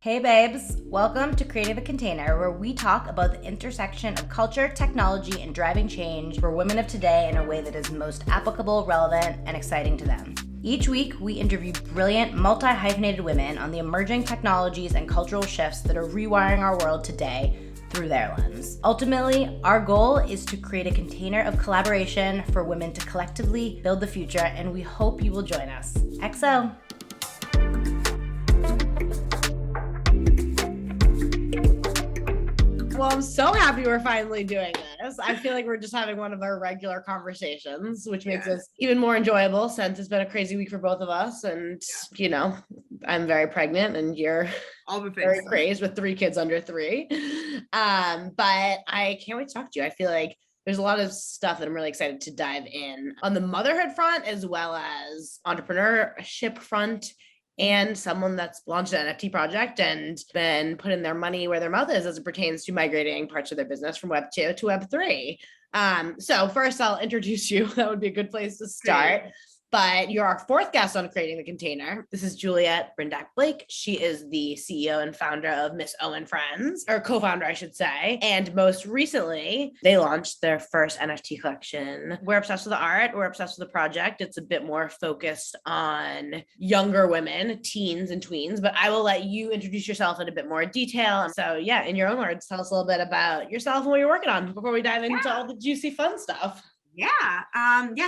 Hey babes, welcome to Creating the Container, where we talk about the intersection of culture, technology, and driving change for women of today in a way that is most applicable, relevant, and exciting to them. Each week, we interview brilliant, multi-hyphenated women on the emerging technologies and cultural shifts that are rewiring our world today through their lens. Ultimately, our goal is to create a container of collaboration for women to collectively build the future, and we hope you will join us. XO! Well, I'm so happy we're finally doing this. I feel like we're just having one of our regular conversations, which makes us even more enjoyable since it's been a crazy week for both of us. And, you know, I'm very pregnant and you're all the things. Very crazed with 3 kids under 3. But I can't wait to talk to you. I feel like there's a lot of stuff that I'm really excited to dive in on the motherhood front, as well as entrepreneurship front, and someone that's launched an NFT project and been putting their money where their mouth is as it pertains to migrating parts of their business from Web 2 to Web 3. So first I'll introduce you. That would be a good place to start. Great. But you're our 4th guest on Creating the Container. This is Juliette Brindak Blake. She is the CEO and founder of Miss O and Friends, or co-founder, I should say. And most recently, they launched their first NFT collection. We're obsessed with the art. We're obsessed with the project. It's a bit more focused on younger women, teens and tweens. But I will let you introduce yourself in a bit more detail. So yeah, in your own words, tell us a little bit about yourself and what you're working on before we dive into all the juicy fun stuff.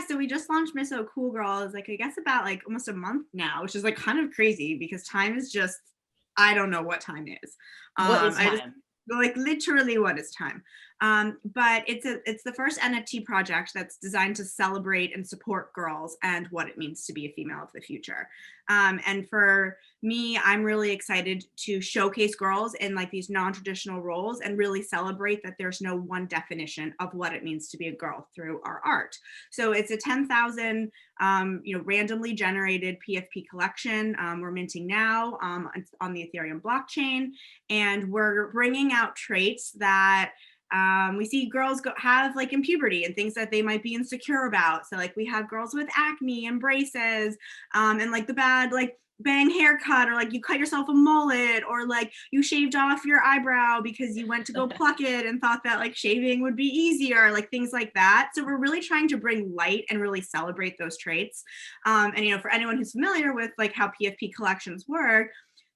So we just launched Miss O Cool Girls, like I guess about like almost a month now, which is like kind of crazy because time is just, I don't know what time is. What is time? Like literally what is time. But it's the first NFT project that's designed to celebrate and support girls and what it means to be a female of the future. And for me, I'm really excited to showcase girls in like these non-traditional roles and really celebrate that there's no one definition of what it means to be a girl through our art. So it's a 10,000 randomly generated PFP collection. We're minting now on the Ethereum blockchain, and we're bringing out traits that we see girls have like in puberty and things that they might be insecure about. So like we have girls with acne and braces and like the bad like bang haircut, or like you cut yourself a mullet, or like you shaved off your eyebrow because you went to go pluck it and thought that like shaving would be easier, like things like that. So we're really trying to bring light and really celebrate those traits. And for anyone who's familiar with like how PFP collections work,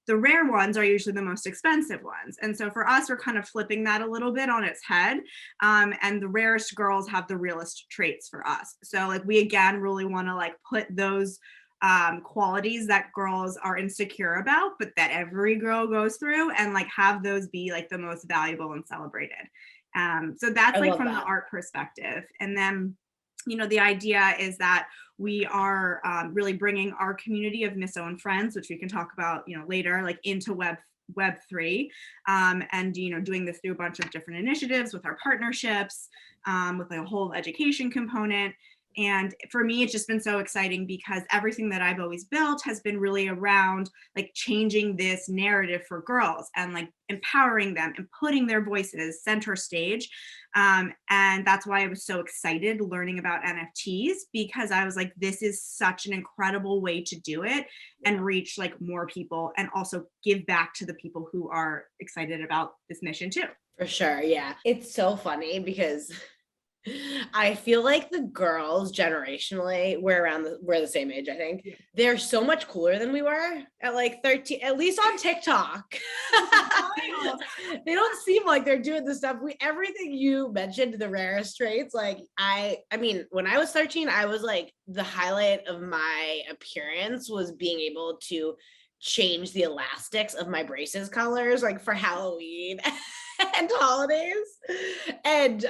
the rare ones are usually the most expensive ones. And so for us, we're kind of flipping that a little bit on its head. And the rarest girls have the realest traits for us. So like we, again, really want to like put those qualities that girls are insecure about, but that every girl goes through, and like have those be like the most valuable and celebrated. So that's like from the art perspective. And then the idea is that we are really bringing our community of Miss O and Friends, which we can talk about, later, like into Web 3, and doing this through a bunch of different initiatives with our partnerships, with like a whole education component. And for me, it's just been so exciting because everything that I've always built has been really around like changing this narrative for girls and like empowering them and putting their voices center stage. And that's why I was so excited learning about NFTs, because I was like, this is such an incredible way to do it and reach like more people and also give back to the people who are excited about this mission too. For sure. Yeah. It's so funny because I feel like the girls generationally, we're the same age, I think. Yeah. They're so much cooler than we were at like 13, at least on TikTok. They don't seem like they're doing the stuff. Everything you mentioned, the rarest traits, like I mean, when I was 13, I was like, the highlight of my appearance was being able to change the elastics of my braces colors, like for Halloween and holidays. And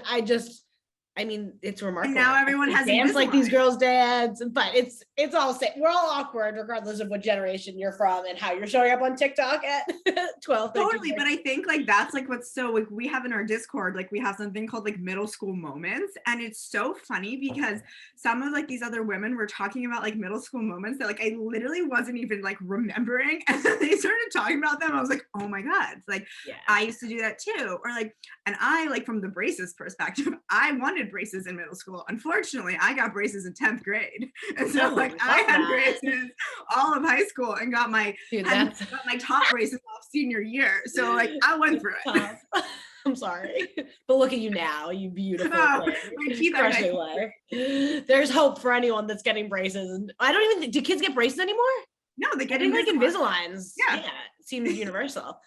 it's remarkable. And now everyone has dance like these girls dance, but it's all same. We're all awkward regardless of what generation you're from and how you're showing up on TikTok at 12. Totally, but I think like that's like what's so like we have in our Discord, like we have something called like middle school moments, and it's so funny because some of like these other women were talking about like middle school moments that like I literally wasn't even like remembering, and then they started talking about them. I was like, oh my god, like I used to do that too, or like, and I like from the braces perspective, I wanted hated braces in middle school. Unfortunately, I got braces in 10th grade. And so Oh, like I had braces all of high school and got my top braces off senior year. So like I went through it. I'm sorry, but look at you now, you beautiful my teeth are crushing life. There's hope for anyone that's getting braces. And I don't even think, do kids get braces anymore? No, they get like Invisaligns. Yeah, it seems universal.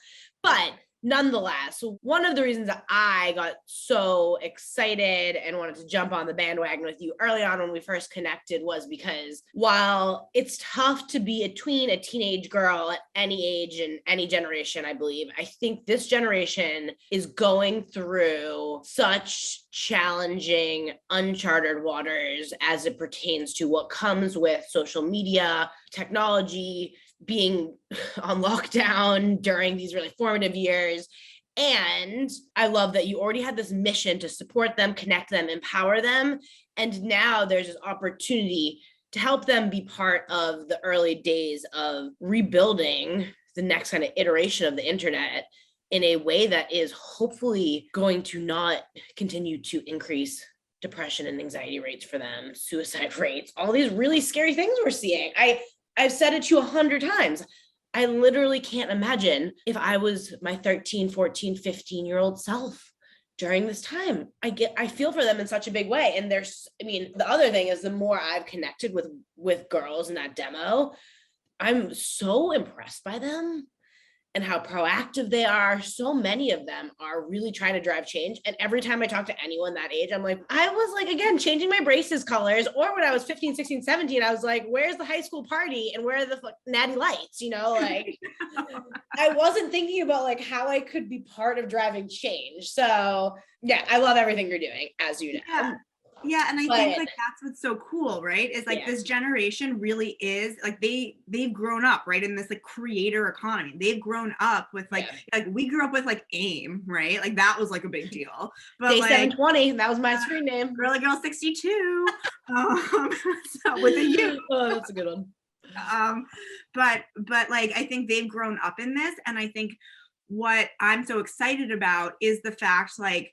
But nonetheless, one of the reasons that I got so excited and wanted to jump on the bandwagon with you early on when we first connected was because while it's tough to be a tween, a teenage girl at any age and any generation, I believe, I think this generation is going through such challenging, uncharted waters as it pertains to what comes with social media, technology, being on lockdown during these really formative years. And I love that you already had this mission to support them, connect them, empower them. And now there's this opportunity to help them be part of the early days of rebuilding the next kind of iteration of the internet in a way that is hopefully going to not continue to increase depression and anxiety rates for them, suicide rates, all these really scary things we're seeing. I've said it to you 100 times. I literally can't imagine if I was my 13, 14, 15-year-old self during this time. I feel for them in such a big way. And the other thing is the more I've connected with girls in that demo, I'm so impressed by them and how proactive they are. So many of them are really trying to drive change. And every time I talk to anyone that age, I'm like, I was like, again, changing my braces colors. Or when I was 15, 16, 17, I was like, where's the high school party? And where are the natty lights? Like I wasn't thinking about like how I could be part of driving change. So yeah, I love everything you're doing, as you know. Yeah. And I think like that's what's so cool, right? Is like this generation really is like they've grown up, right, in this like creator economy. They've grown up with like we grew up with like AIM, right? Like that was like a big deal. But Day 720, that was my screen name. Girly Girl 62. So with a U. Oh, that's a good one. But like I think they've grown up in this, and I think what I'm so excited about is the fact like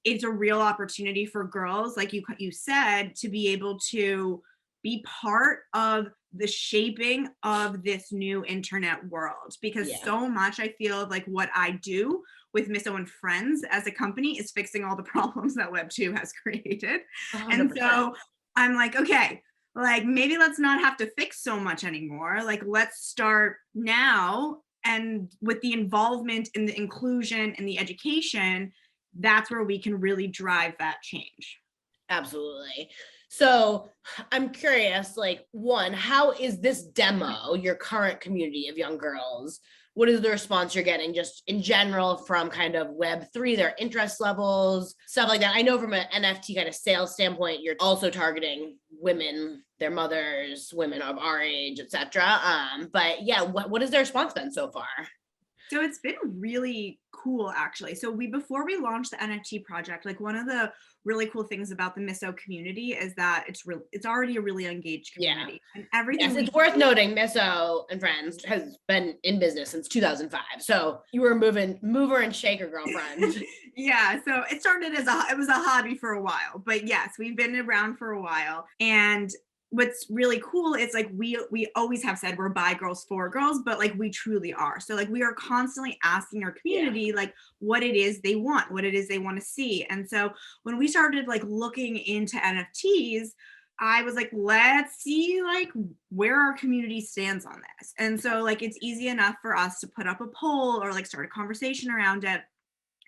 it's a real opportunity for girls, like you said, to be able to be part of the shaping of this new internet world. Because so much I feel like what I do with Misso and Friends as a company is fixing all the problems that Web 2 has created. 100%. And so I'm like, okay, like maybe let's not have to fix so much anymore. Like let's start now. And with the involvement in the inclusion and the education, that's where we can really drive that change. Absolutely. So I'm curious, like, one, how is this demo, your current community of young girls, what is the response you're getting just in general from kind of Web3, their interest levels, stuff like that? I know from an NFT kind of sales standpoint, you're also targeting women, their mothers, women of our age, etc. But yeah, what has their response been so far? So it's been really cool, actually. So before we launched the NFT project, like one of the really cool things about the Misso community is that it's already a really engaged community. And everything. Yes, it's worth noting Misso and Friends has been in business since 2005. So you were a mover and shaker, girlfriend. Yeah. So it started it was a hobby for a while, but yes, we've been around for a while. And what's really cool is like we always have said we're by girls for girls, but like we truly are. So like we are constantly asking our community like what it is they want, what it is they want to see. And so when we started like looking into NFTs, I was like, let's see like where our community stands on this. And so like it's easy enough for us to put up a poll or like start a conversation around it.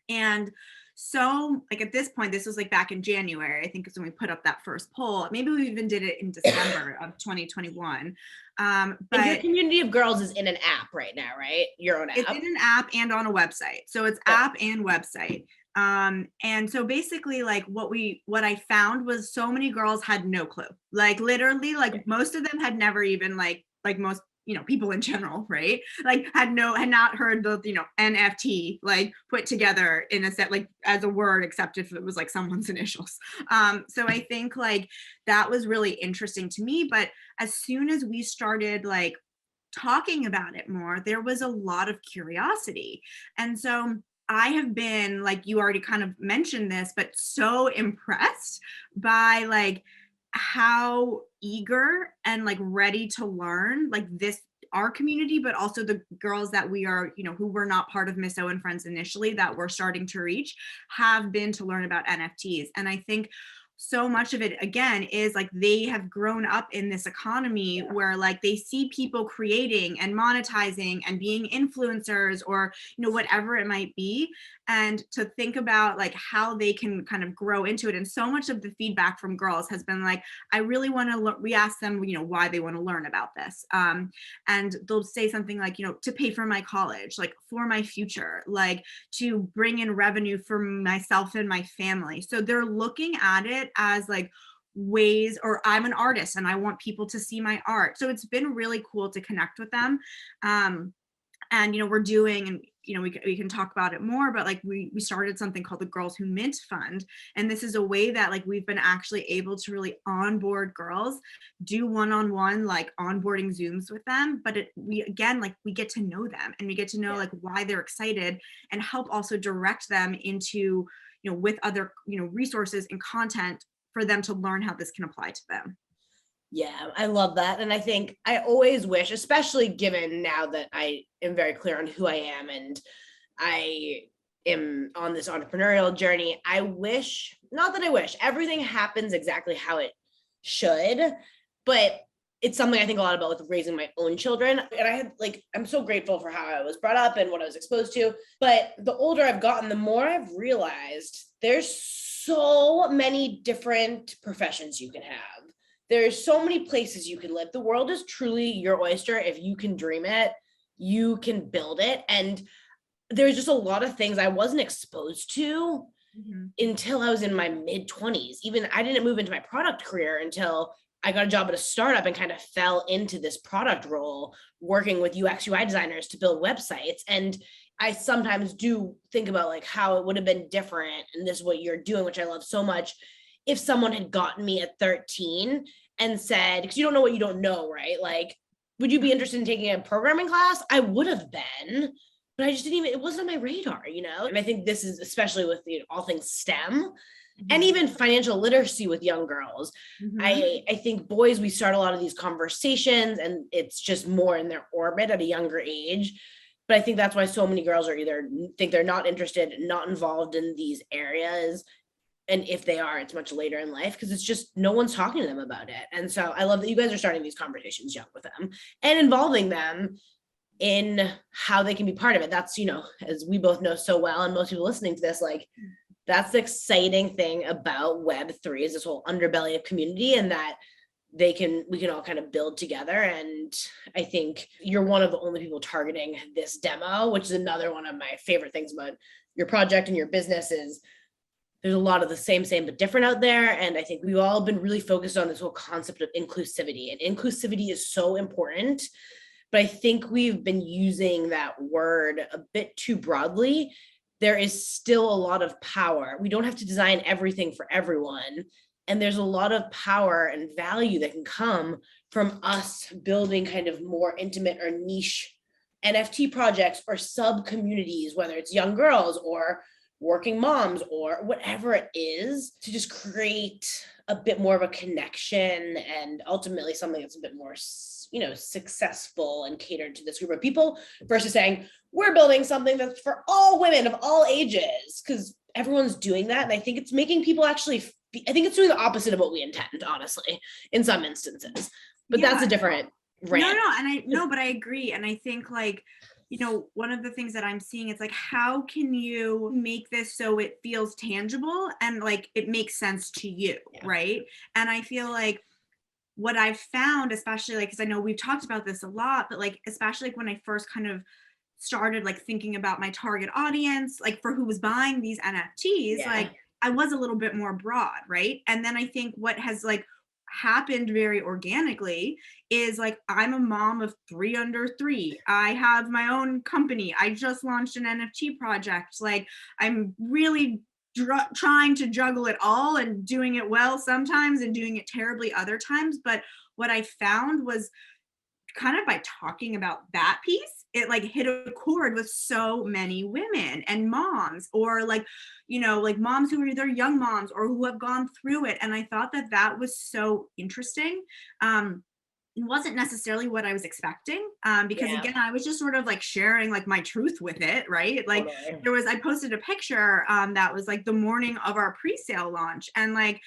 And so like at this point, this was like back in January, I think is when we put up that first poll. Maybe we even did it in December of 2021. But and your community of girls is in an app right now, right? Your own app. It's in an app and on a website. So it's app and website. And so basically like what I found was so many girls had no clue. Like literally like most of them had never even like most people in general, right? Like had not heard the, NFT like put together in a set, like as a word, except if it was like someone's initials. So I think like that was really interesting to me. But as soon as we started like talking about it more, there was a lot of curiosity. And so I have been, like you already kind of mentioned this, but so impressed by like how eager and like ready to learn like this our community, but also the girls that we are, you know, who were not part of Miss O and Friends initially that we're starting to reach have been to learn about NFTs. And I think so much of it again is like they have grown up in this economy where like they see people creating and monetizing and being influencers or, you know, whatever it might be, and to think about like how they can kind of grow into it. And so much of the feedback from girls has been like, I really want to we ask them, you know, why they want to learn about this, and they'll say something like, you know, to pay for my college, like for my future, like to bring in revenue for myself and my family. So they're looking at it as like ways, or I'm an artist and I want people to see my art. So it's been really cool to connect with them. And, you know, we're doing, and, you know, we can talk about it more, but like we started something called the Girls Who Mint Fund. And this is a way that like we've been actually able to really onboard girls, do one-on-one like onboarding Zooms with them. But we again, like we get to know them and we get to know like why they're excited, and help also direct them into, you know, with other, you know, resources and content for them to learn how this can apply to them. Yeah, I love that. And I think I always wish, especially given now that I am very clear on who I am and I am on this entrepreneurial journey, I wish, not that I wish, everything happens exactly how it should, but it's something I think a lot about with raising my own children. And I had like, I'm so grateful for how I was brought up and what I was exposed to. But the older I've gotten, the more I've realized there's so many different professions you can have. There's so many places you can live. The world is truly your oyster. If you can dream it, you can build it. And there's just a lot of things I wasn't exposed to until I was in my mid-20s. Even I didn't move into my product career until I got a job at a startup and kind of fell into this product role, working with UX UI designers to build websites. And I sometimes do think about like how it would have been different. And this is what you're doing, which I love so much. If someone had gotten me at 13 and said, because you don't know what you don't know, right? Like, would you be interested in taking a programming class? I would have been, but I just didn't even, it wasn't on my radar, you know? And I think this is especially with, you know, all things STEM and even financial literacy with young girls. I think boys, we start a lot of these conversations and it's just more in their orbit at a younger age. But I think that's why so many girls are either think they're not interested, not involved in these areas. And if they are, it's much later in life because it's just no one's talking to them about it. And so I love that you guys are starting these conversations young with them and involving them in how they can be part of it. That's, you know, as we both know so well, and most people listening to this, like, that's the exciting thing about Web3 is this whole underbelly of community, and that we can all kind of build together. And I think you're one of the only people targeting this demo, which is another one of my favorite things about your project and your business is there's a lot of the same but different out there. And I think we've all been really focused on this whole concept of inclusivity, and inclusivity is so important. But I think we've been using that word a bit too broadly. There is still a lot of power. We don't have to design everything for everyone. And there's a lot of power and value that can come from us building kind of more intimate or niche NFT projects or sub communities, whether it's young girls or working moms or whatever it is, to just create a bit more of a connection and ultimately something that's a bit more, you know, successful and catered to this group of people versus saying we're building something that's for all women of all ages, because everyone's doing that. And I think it's making people actually, I think it's doing the opposite of what we intend, honestly, in some instances, but that's a different rant. But I agree. And I think like, you know, one of the things that I'm seeing, it's like, how can you make this so it feels tangible and like it makes sense to you, right? And I feel like what I've found, especially like, because I know we've talked about this a lot, but like, especially like when I first kind of started like thinking about my target audience, like for who was buying these NFTs, like I was a little bit more broad, right? And then I think what has like happened very organically is like I'm a mom of 3 under 3. I have my own company. I just launched an NFT project. Like I'm really trying to juggle it all and doing it well sometimes and doing it terribly other times. But what I found was kind of by talking about that piece, it like hit a chord with so many women and moms, or like, you know, like moms who are either young moms or who have gone through it. And I thought that that was so interesting. It wasn't necessarily what I was expecting, because again, I was just sort of like sharing like my truth with it, right? Like I posted a picture that was like the morning of our pre-sale launch, and like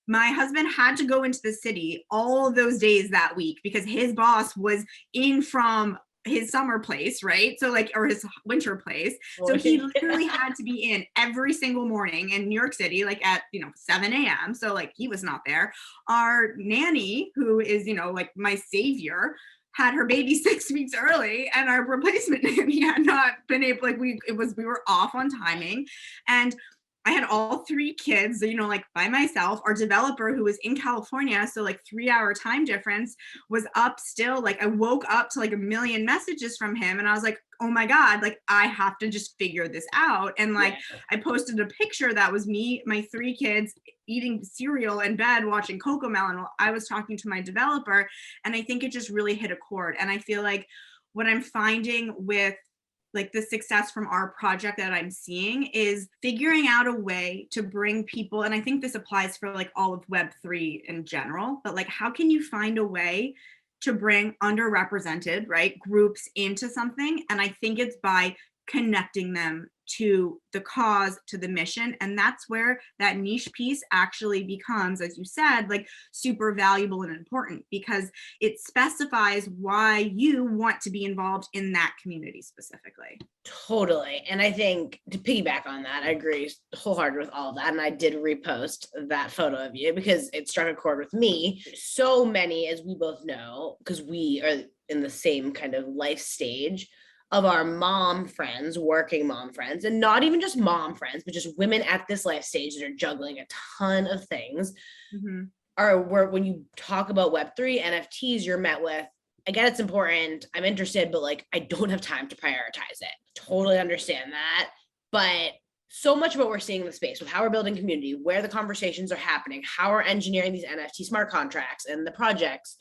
my husband had to go into the city all of those days that week because his boss was in from his summer place, right? So like, or his winter place. So he literally had to be in every single morning in New York City, like at, 7 a.m. So like he was not there. Our nanny, who is, like my savior, had her baby 6 weeks early, and our replacement nanny had not been able, like we were off on timing. And I had all 3 kids, like by myself. Our developer, who was in California, so like 3-hour time difference, was up still. Like I woke up to like a million messages from him, and I was like, oh my God, like I have to just figure this out. And like I posted a picture that was me, my 3 kids eating cereal in bed, watching Cocomelon while I was talking to my developer. And I think it just really hit a chord. And I feel like what I'm finding with like the success from our project that I'm seeing is figuring out a way to bring people, and I think this applies for like all of Web3 in general, but like how can you find a way to bring underrepresented, right, groups into something? And I think it's by connecting them to the cause, to the mission. And that's where that niche piece actually becomes, as you said, like super valuable and important, because it specifies why you want to be involved in that community specifically. Totally. And I think to piggyback on that, I agree wholeheartedly with all of that. And I did repost that photo of you because it struck a chord with me. So many, as we both know, because we are in the same kind of life stage, of our mom friends, working mom friends, and not even just mom friends, but just women at this life stage that are juggling a ton of things, are where when you talk about Web3, NFTs, you're met with, again, it's important, I'm interested, but like, I don't have time to prioritize it. Totally understand that. But so much of what we're seeing in the space with how we're building community, where the conversations are happening, how we're engineering these NFT smart contracts and the projects,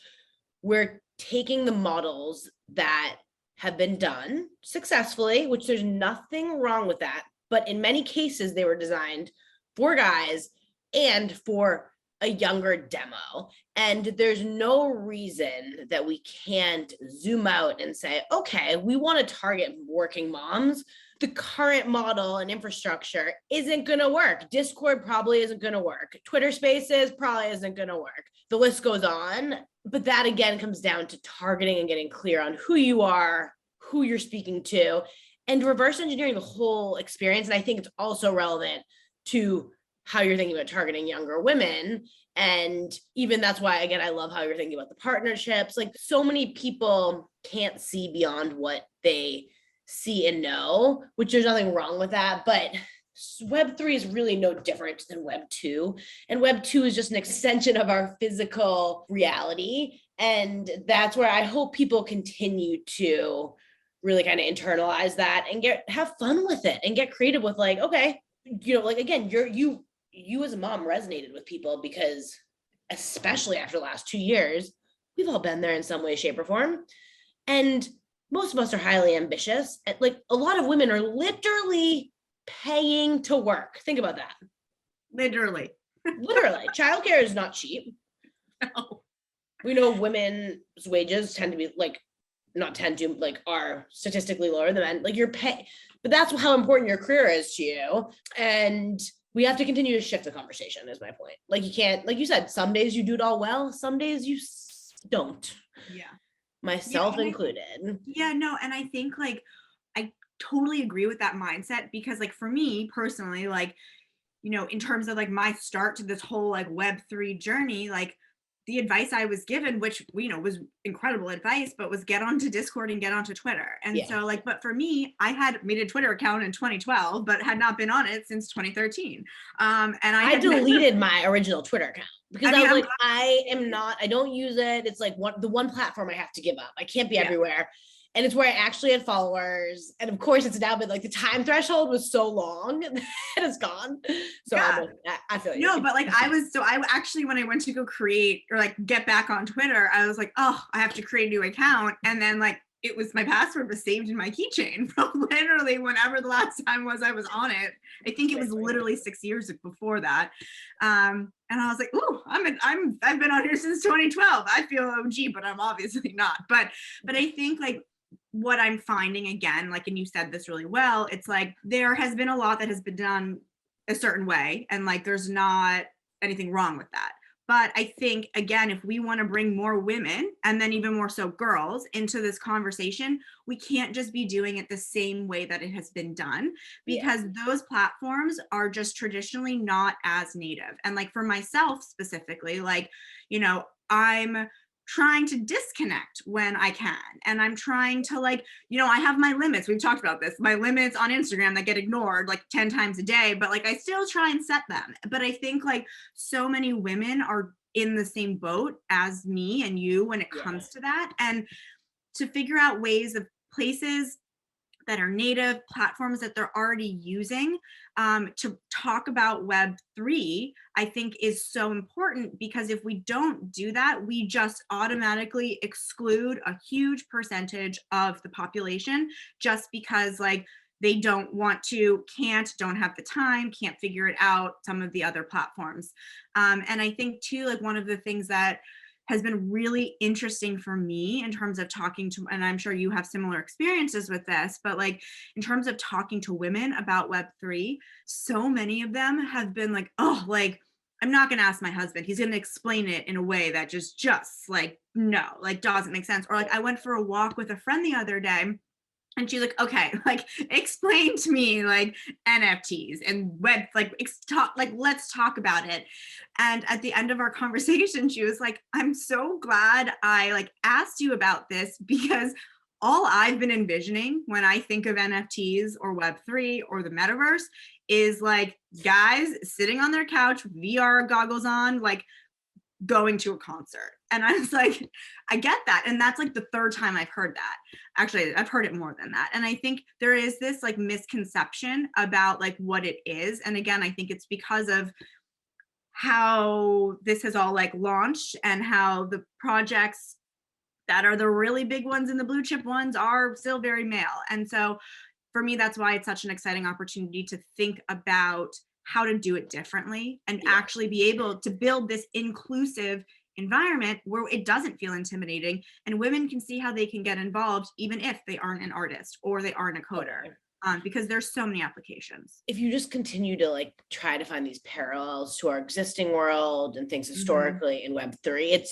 we're taking the models that have been done successfully, which there's nothing wrong with that. But in many cases, they were designed for guys and for a younger demo. And there's no reason that we can't zoom out and say, okay, we want to target working moms. The current model and infrastructure isn't going to work. Discord probably isn't going to work. Twitter Spaces probably isn't going to work. The list goes on. But that again comes down to targeting and getting clear on who you are, who you're speaking to, and reverse engineering the whole experience. And I think it's also relevant to how you're thinking about targeting younger women. And even that's why, again, I love how you're thinking about the partnerships. Like so many people can't see beyond what they see and know, which there's nothing wrong with that. But Web3 is really no different than Web2. And Web2 is just an extension of our physical reality. And that's where I hope people continue to really kind of internalize that and have fun with it and get creative with like, okay, like again, you as a mom resonated with people because especially after the last 2 years, we've all been there in some way, shape, or form. And most of us are highly ambitious. And like a lot of women are literally paying to work. Think about that. Literally. Childcare is not cheap. No. We know women's wages tend to be are statistically lower than men. Like you're pay, but that's how important your career is to you. And we have to continue to shift the conversation is my point. Like you can't, like you said, some days you do it all well, some days you don't. Yeah. Myself included. No. And I think like, I totally agree with that mindset because like for me personally, like, in terms of like my start to this whole like Web3 journey, like the advice I was given, which was incredible advice, but was get onto Discord and get onto Twitter. And so like, but for me, I had made a Twitter account in 2012, but had not been on it since 2013. And I deleted my original Twitter account because I was like, I don't use it. It's like the one platform I have to give up. I can't be everywhere. And it's where I actually had followers. And of course it's now been like the time threshold was so long and it's gone. So Yeah. I feel like no, but like I actually, when I went to go create or like get back on Twitter, I was like, oh, I have to create a new account. And then like it was, my password was saved in my keychain from literally whenever the last time was I was on it. I think it was literally 6 years before that. And I was like, ooh, I've been on here since 2012. I feel OG, but I'm obviously not. But I think like what I'm finding again, like, and you said this really well, it's like there has been a lot that has been done a certain way, and like there's not anything wrong with that. But I think, again, if we want to bring more women, and then even more so girls, into this conversation, we can't just be doing it the same way that it has been done, because those platforms are just traditionally not as native. And like for myself specifically, like, you know, I'm trying to disconnect when I can. And I'm trying to like, you know, I have my limits. We've talked about this, my limits on Instagram that get ignored like 10 times a day, but like I still try and set them. But I think like so many women are in the same boat as me and you when it comes to that. And to figure out ways of places that are native, platforms that they're already using to talk about Web3, I think is so important, because if we don't do that, we just automatically exclude a huge percentage of the population just because like they don't want to, don't have the time, can't figure it out, some of the other platforms. And I think too, like one of the things that has been really interesting for me in terms of talking to, and I'm sure you have similar experiences with this, but like in terms of talking to women about Web3, so many of them have been like, oh, like, I'm not going to ask my husband. He's going to explain it in a way that just like, no, like doesn't make sense. Or like I went for a walk with a friend the other day, and she's like, okay, like explain to me like NFTs and web, like let's talk about it. And at the end of our conversation, she was like, I'm so glad I like asked you about this, because all I've been envisioning when I think of NFTs or Web3 or the metaverse is like guys sitting on their couch, VR goggles on, like going to a concert. And I was like, I get that. And that's like the third time I've heard that. Actually, I've heard it more than that. And I think there is this like misconception about like what it is. And again, I think it's because of how this has all like launched and how the projects that are the really big ones and the blue chip ones are still very male. And so for me, that's why it's such an exciting opportunity to think about how to do it differently and actually be able to build this inclusive environment where it doesn't feel intimidating and women can see how they can get involved even if they aren't an artist or they aren't a coder, because there's so many applications. If you just continue to like try to find these parallels to our existing world and things historically in Web3,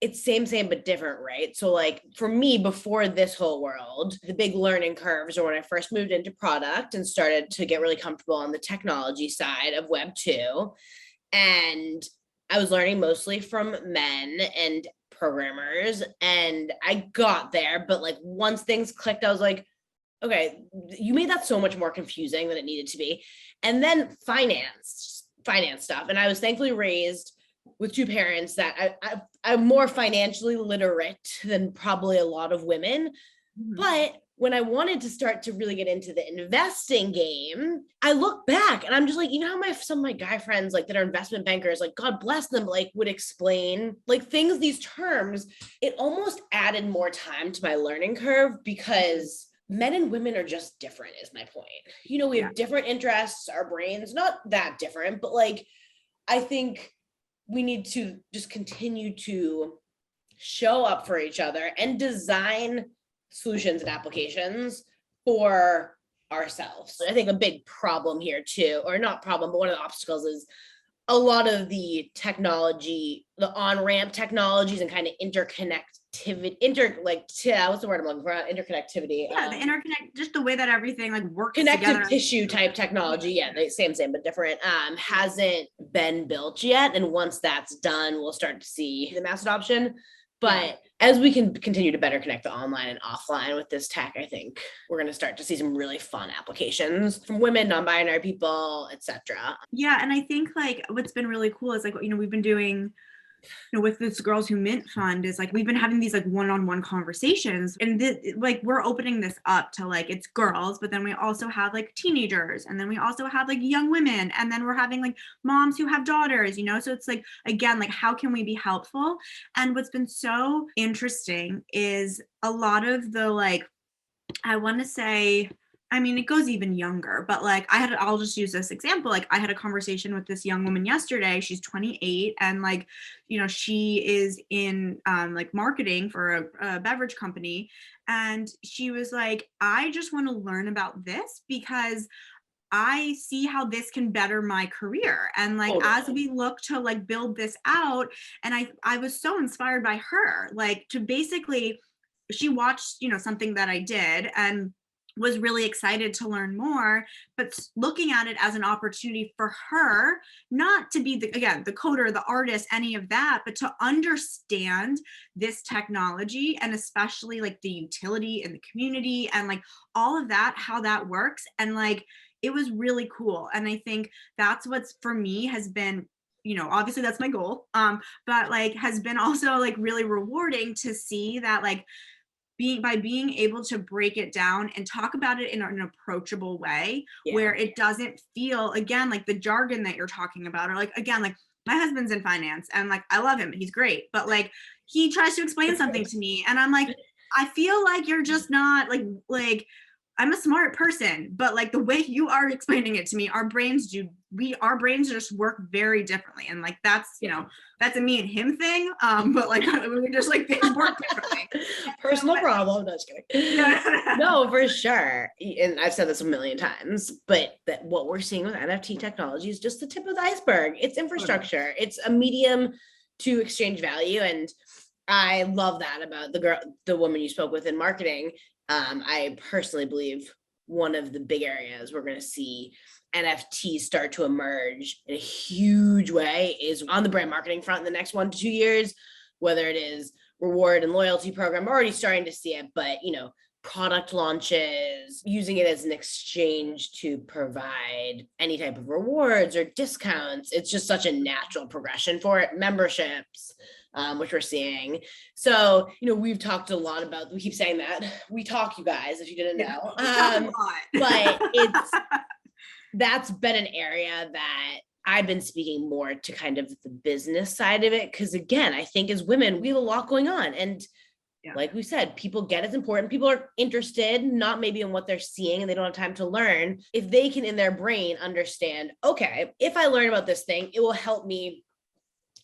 it's same but different, right? So like for me, before this whole world, the big learning curves are when I first moved into product and started to get really comfortable on the technology side of Web 2. And I was learning mostly from men and programmers, and I got there, but like once things clicked, I was like, okay, you made that so much more confusing than it needed to be. And then finance stuff. And I was thankfully raised with two parents that I'm more financially literate than probably a lot of women. But when I wanted to start to really get into the investing game, I look back and I'm just like, even how some of my guy friends like that are investment bankers, like God bless them, like would explain like things, these terms, it almost added more time to my learning curve because men and women are just different is my point. You know, we have different interests, our brains, not that different, but like, I think we need to just continue to show up for each other and design solutions and applications for ourselves. I think a big problem here too, or not problem, but one of the obstacles is a lot of the technology, the on-ramp technologies and kind of interconnectivity, what's the word I'm looking for? Interconnectivity. Yeah, the interconnect, just the way that everything like works connective together. Tissue type technology. Yeah, the same, but different. Hasn't been built yet. And once that's done, we'll start to see the mass adoption. But as we can continue to better connect the online and offline with this tech, I think we're going to start to see some really fun applications from women, non-binary people, etc. Yeah, and I think like what's been really cool is like, you know, we've been doing with this Girls Who Mint fund is like, we've been having these like one-on-one conversations, and like we're opening this up to like, it's girls, but then we also have like teenagers, and then we also have like young women, and then we're having like moms who have daughters, so it's like, again, like how can we be helpful? And what's been so interesting is a lot of the like, I want to say, I mean, it goes even younger, but like I'll just use this example. Like I had a conversation with this young woman yesterday. She's 28, and like, she is in like marketing for a beverage company. And she was like, I just want to learn about this because I see how this can better my career. And like, as we look to like build this out, and I was so inspired by her, like to basically, she watched, something that I did and was really excited to learn more, but looking at it as an opportunity for her, not to be the coder, the artist, any of that, but to understand this technology, and especially like the utility in the community and like all of that, how that works. And like, it was really cool. And I think that's what's for me has been, obviously that's my goal, but like has been also like really rewarding to see that like being able to break it down and talk about it in an approachable way, where it doesn't feel, again, like the jargon that you're talking about, or like, again, like my husband's in finance and like I love him, he's great, but like he tries to explain something to me and I'm like, I feel like you're just not like I'm a smart person, but like the way you are explaining it to me, our brains just work very differently. And like, that's, that's a me and him thing. But like, we just like, things work differently. Personal problem. No, just kidding. No, for sure. And I've said this a million times, but that what we're seeing with NFT technology is just the tip of the iceberg. It's infrastructure. It's a medium to exchange value. And I love that about the woman you spoke with in marketing. I personally believe one of the big areas we're going to see NFTs start to emerge in a huge way is on the brand marketing front in the next 1 to 2 years, whether it is reward and loyalty program. We're already starting to see it, but product launches, using it as an exchange to provide any type of rewards or discounts. It's just such a natural progression for it. Memberships, which we're seeing. So, we've talked a lot about, we keep saying that we talk, you guys, if you didn't know, but that's been an area that I've been speaking more to kind of the business side of it. Cause again, I think as women, we have a lot going on. And like we said, people get it's important. People are interested, not maybe in what they're seeing and they don't have time to learn. If they can in their brain understand, okay, if I learn about this thing, it will help me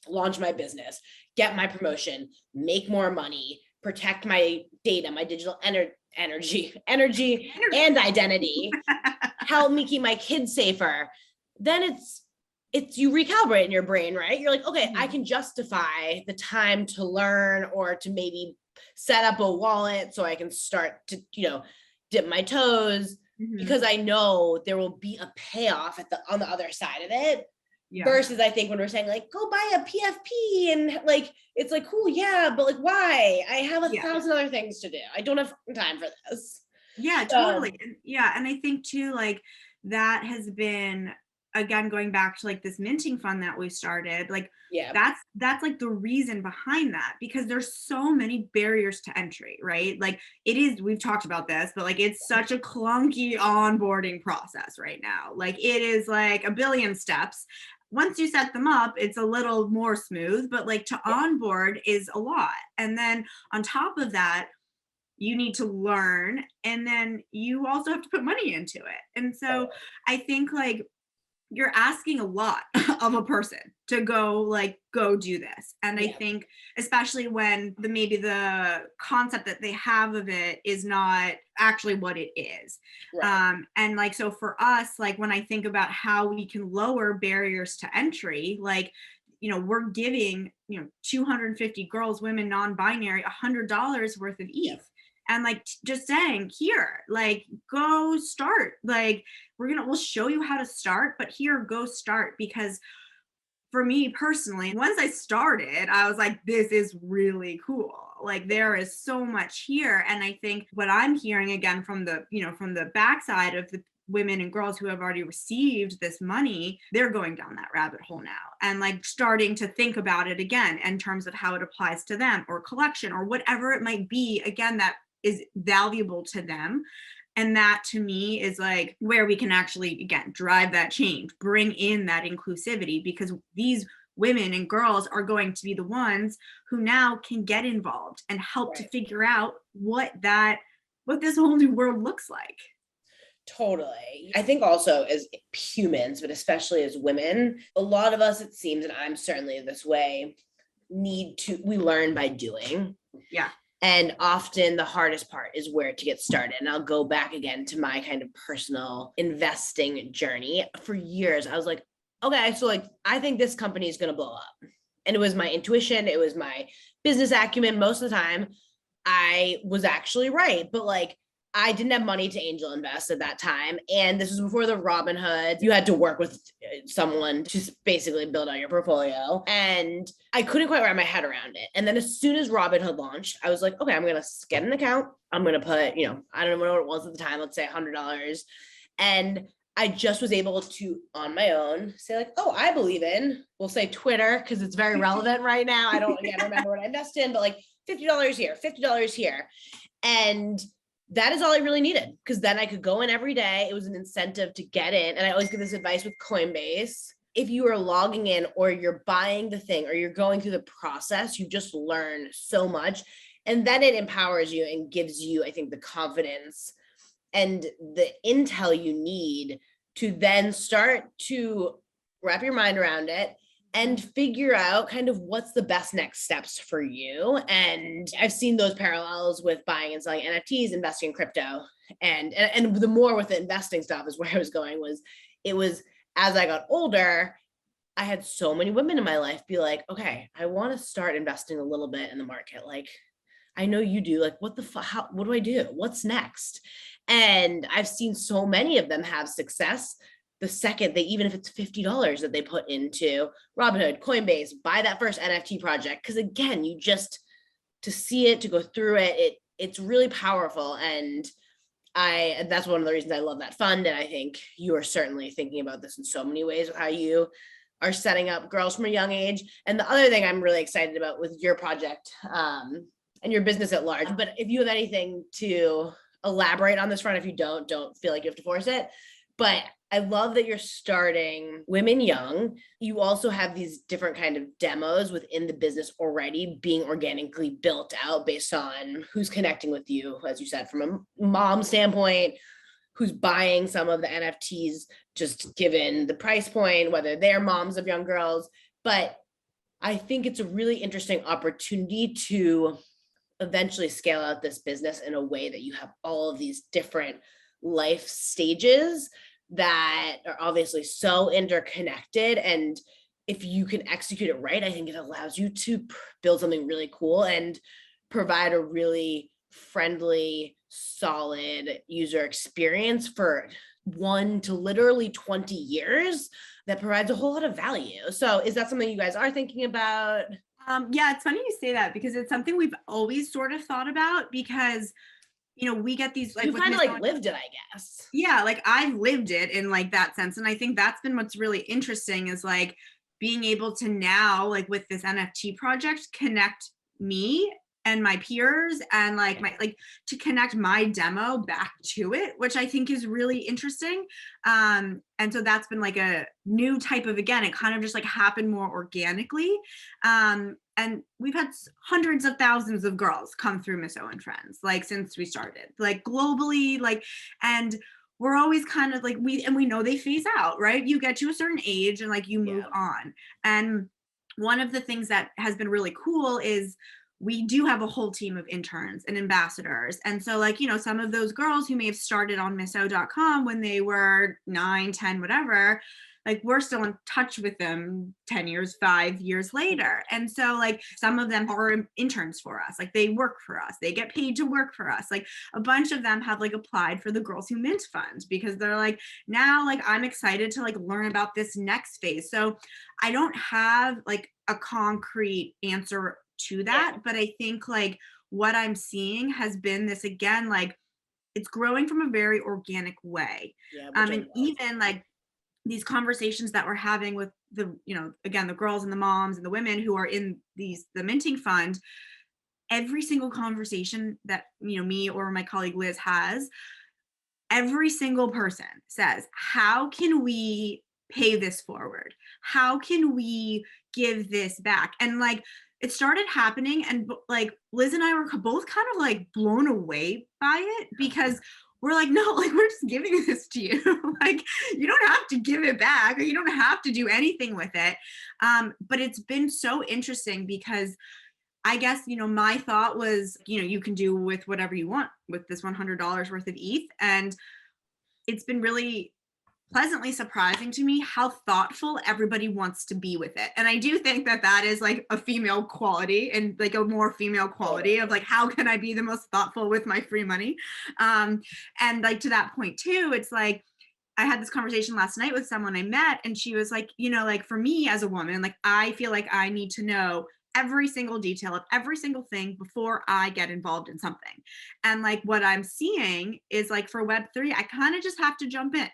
launch my business, get my promotion, make more money, protect my data, my digital energy and identity, help me keep my kids safer. Then it's you recalibrate in your brain, right? You're like, okay, I can justify the time to learn or to maybe set up a wallet so I can start to, dip my toes because I know there will be a payoff on the other side of it. Versus I think when we're saying like, go buy a PFP and like, it's like, cool. Yeah. But like, why? I have 1,000 other things to do. I don't have time for this. Yeah, totally. And I think too, like that has been, again, going back to like this minting fund that we started, like that's like the reason behind that, because there's so many barriers to entry, right? Like we've talked about this, but like it's such a clunky onboarding process right now. Like it is like a billion steps. Once you set them up, it's a little more smooth, but like to onboard is a lot. And then on top of that, you need to learn, and then you also have to put money into it. And so I think like you're asking a lot of a person to go do this. And I think especially when maybe the concept that they have of it is not actually what it is. Right. And like, so for us, like when I think about how we can lower barriers to entry, like, we're giving, 250 girls, women, non-binary, $100 worth of ETH. And like just saying, here, like go start, like we'll show you how to start, but here, go start. Because for me personally, once I started, I was like, this is really cool. Like there is so much here. And I think what I'm hearing again from the, from the backside of women and girls who have already received this money, they're going down that rabbit hole now and like starting to think about it again in terms of how it applies to them, or collection, or whatever it might be, again, that is valuable to them. And that to me is like where we can actually, again, drive that change, bring in that inclusivity, because these women and girls are going to be the ones who now can get involved and help to figure out what this whole new world looks like. Totally. I think also as humans, but especially as women, a lot of us, it seems, and I'm certainly this way, we learn by doing. Yeah. And often the hardest part is where to get started. And I'll go back again to my kind of personal investing journey. For years, I was like, okay, so like, I think this company is going to blow up. And it was my intuition. It was my business acumen. Most of the time I was actually right. But like, I didn't have money to angel invest at that time. And this was before the Robinhood. You had to work with someone to basically build out your portfolio. And I couldn't quite wrap my head around it. And then as soon as Robinhood launched, I was like, okay, I'm going to get an account. I'm going to put, I don't know what it was at the time, let's say $100. And I just was able to, on my own, say like, oh, I believe in, we'll say Twitter, because it's very relevant right now. I don't remember what I invested in, but like $50 here, $50 here. And that is all I really needed, because then I could go in every day. It was an incentive to get in. And I always give this advice with Coinbase. If you are logging in or you're buying the thing or you're going through the process, you just learn so much. And then it empowers you and gives you, I think, the confidence and the intel you need to then start to wrap your mind around it and figure out kind of what's the best next steps for you. And I've seen those parallels with buying and selling NFTs, investing in crypto. And the more with the investing stuff is where I was going, it was as I got older, I had so many women in my life be like, okay, I want to start investing a little bit in the market. Like, I know you do, like, what do I do? What's next? And I've seen so many of them have success the second even if it's $50 that they put into Robinhood, Coinbase, buy that first NFT project. Because again, to see it, to go through it, it's really powerful. And that's one of the reasons I love that fund. And I think you are certainly thinking about this in so many ways with how you are setting up girls from a young age. And the other thing I'm really excited about with your project and your business at large, but if you have anything to elaborate on this front, if you don't feel like you have to force it. But I love that you're starting women young. You also have these different kind of demos within the business already being organically built out based on who's connecting with you, as you said, from a mom standpoint, who's buying some of the NFTs, just given the price point, whether they're moms of young girls. But I think it's a really interesting opportunity to eventually scale out this business in a way that you have all of these different life stages that are obviously so interconnected. And if you can execute it right, I think it allows you to build something really cool and provide a really friendly, solid user experience for 1 to literally 20 years that provides a whole lot of value. So is that something you guys are thinking about? Yeah, it's funny you say that, because it's something we've always sort of thought about, because we get these like, you kind of like lived it, I guess. Yeah, like I've lived it in like that sense. And I think that's been what's really interesting, is like being able to now, like with this NFT project, connect me and my peers and to connect my demo back to it, which I think is really interesting. And so that's been like a new type of, again, it kind of just like happened more organically. And we've had hundreds of thousands of girls come through Miss O and Friends, like since we started, like globally, like, and we're always kind of like, we know they phase out, right? You get to a certain age and like you move on. And one of the things that has been really cool is we do have a whole team of interns and ambassadors. And so like, some of those girls who may have started on misso.com when they were 9, 10, whatever, like we're still in touch with them 10 years, 5 years later. And so like some of them are interns for us, like they work for us, they get paid to work for us. Like a bunch of them have like applied for the Girls Who Mint Fund, because they're like, now like I'm excited to like learn about this next phase. So I don't have like a concrete answer to that, but I think like what I'm seeing has been this, again, like it's growing from a very organic way. Yeah, And even like these conversations that we're having with the, again, the girls and the moms and the women who are in the minting fund, every single conversation that, me or my colleague Liz has, every single person says, how can we pay this forward? How can we give this back? And like, it started happening, and like Liz and I were both kind of like blown away by it, because we're like, no, like we're just giving this to you. Like, you don't have to give it back, or you don't have to do anything with it. But it's been so interesting because I guess, my thought was, you can do with whatever you want with this $100 worth of ETH. And it's been really pleasantly surprising to me how thoughtful everybody wants to be with it. And I do think that that is like a female quality, and like a more female quality of like, how can I be the most thoughtful with my free money? And like, to that point too, it's like, I had this conversation last night with someone I met, and she was like, like for me as a woman, like I feel like I need to know every single detail of every single thing before I get involved in something. And like, what I'm seeing is like, for Web3, I kind of just have to jump in.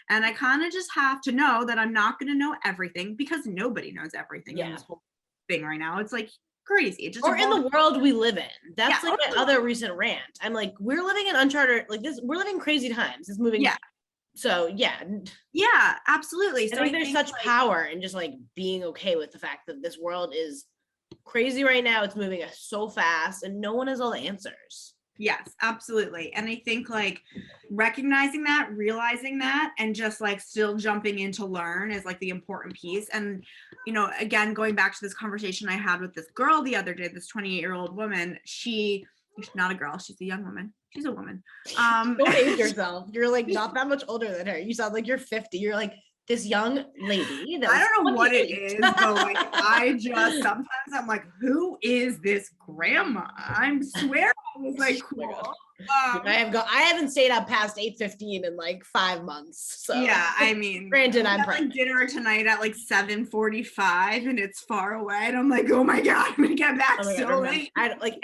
And I kind of just have to know that I'm not going to know everything, because nobody knows everything in this whole thing right now. It's like crazy. It just or in the world we live in. That's like my other recent rant. I'm like, we're living in uncharted, like this, we're living crazy times. It's moving. Yeah. So yeah, absolutely. So I think there's such power in just like being okay with the fact that this world is crazy right now. It's moving so fast, and no one has all the answers. Yes, absolutely. And I think like recognizing that, realizing that, and just like still jumping in to learn is like the important piece. And, again, going back to this conversation I had with this girl the other day, this 28-year-old woman, she's not a girl, she's a young woman. She's a woman. Don't age yourself. You're like not that much older than her. You sound like you're 50. You're like this young lady. I don't know what it is, but like I just sometimes I'm like, who is this grandma? I swear I was like, cool. I haven't stayed up past 8:15 in like 5 months. So yeah, I mean, granted, I'm like dinner tonight at like 7:45, and it's far away, and I'm like, oh my god, I'm gonna get back so late. I like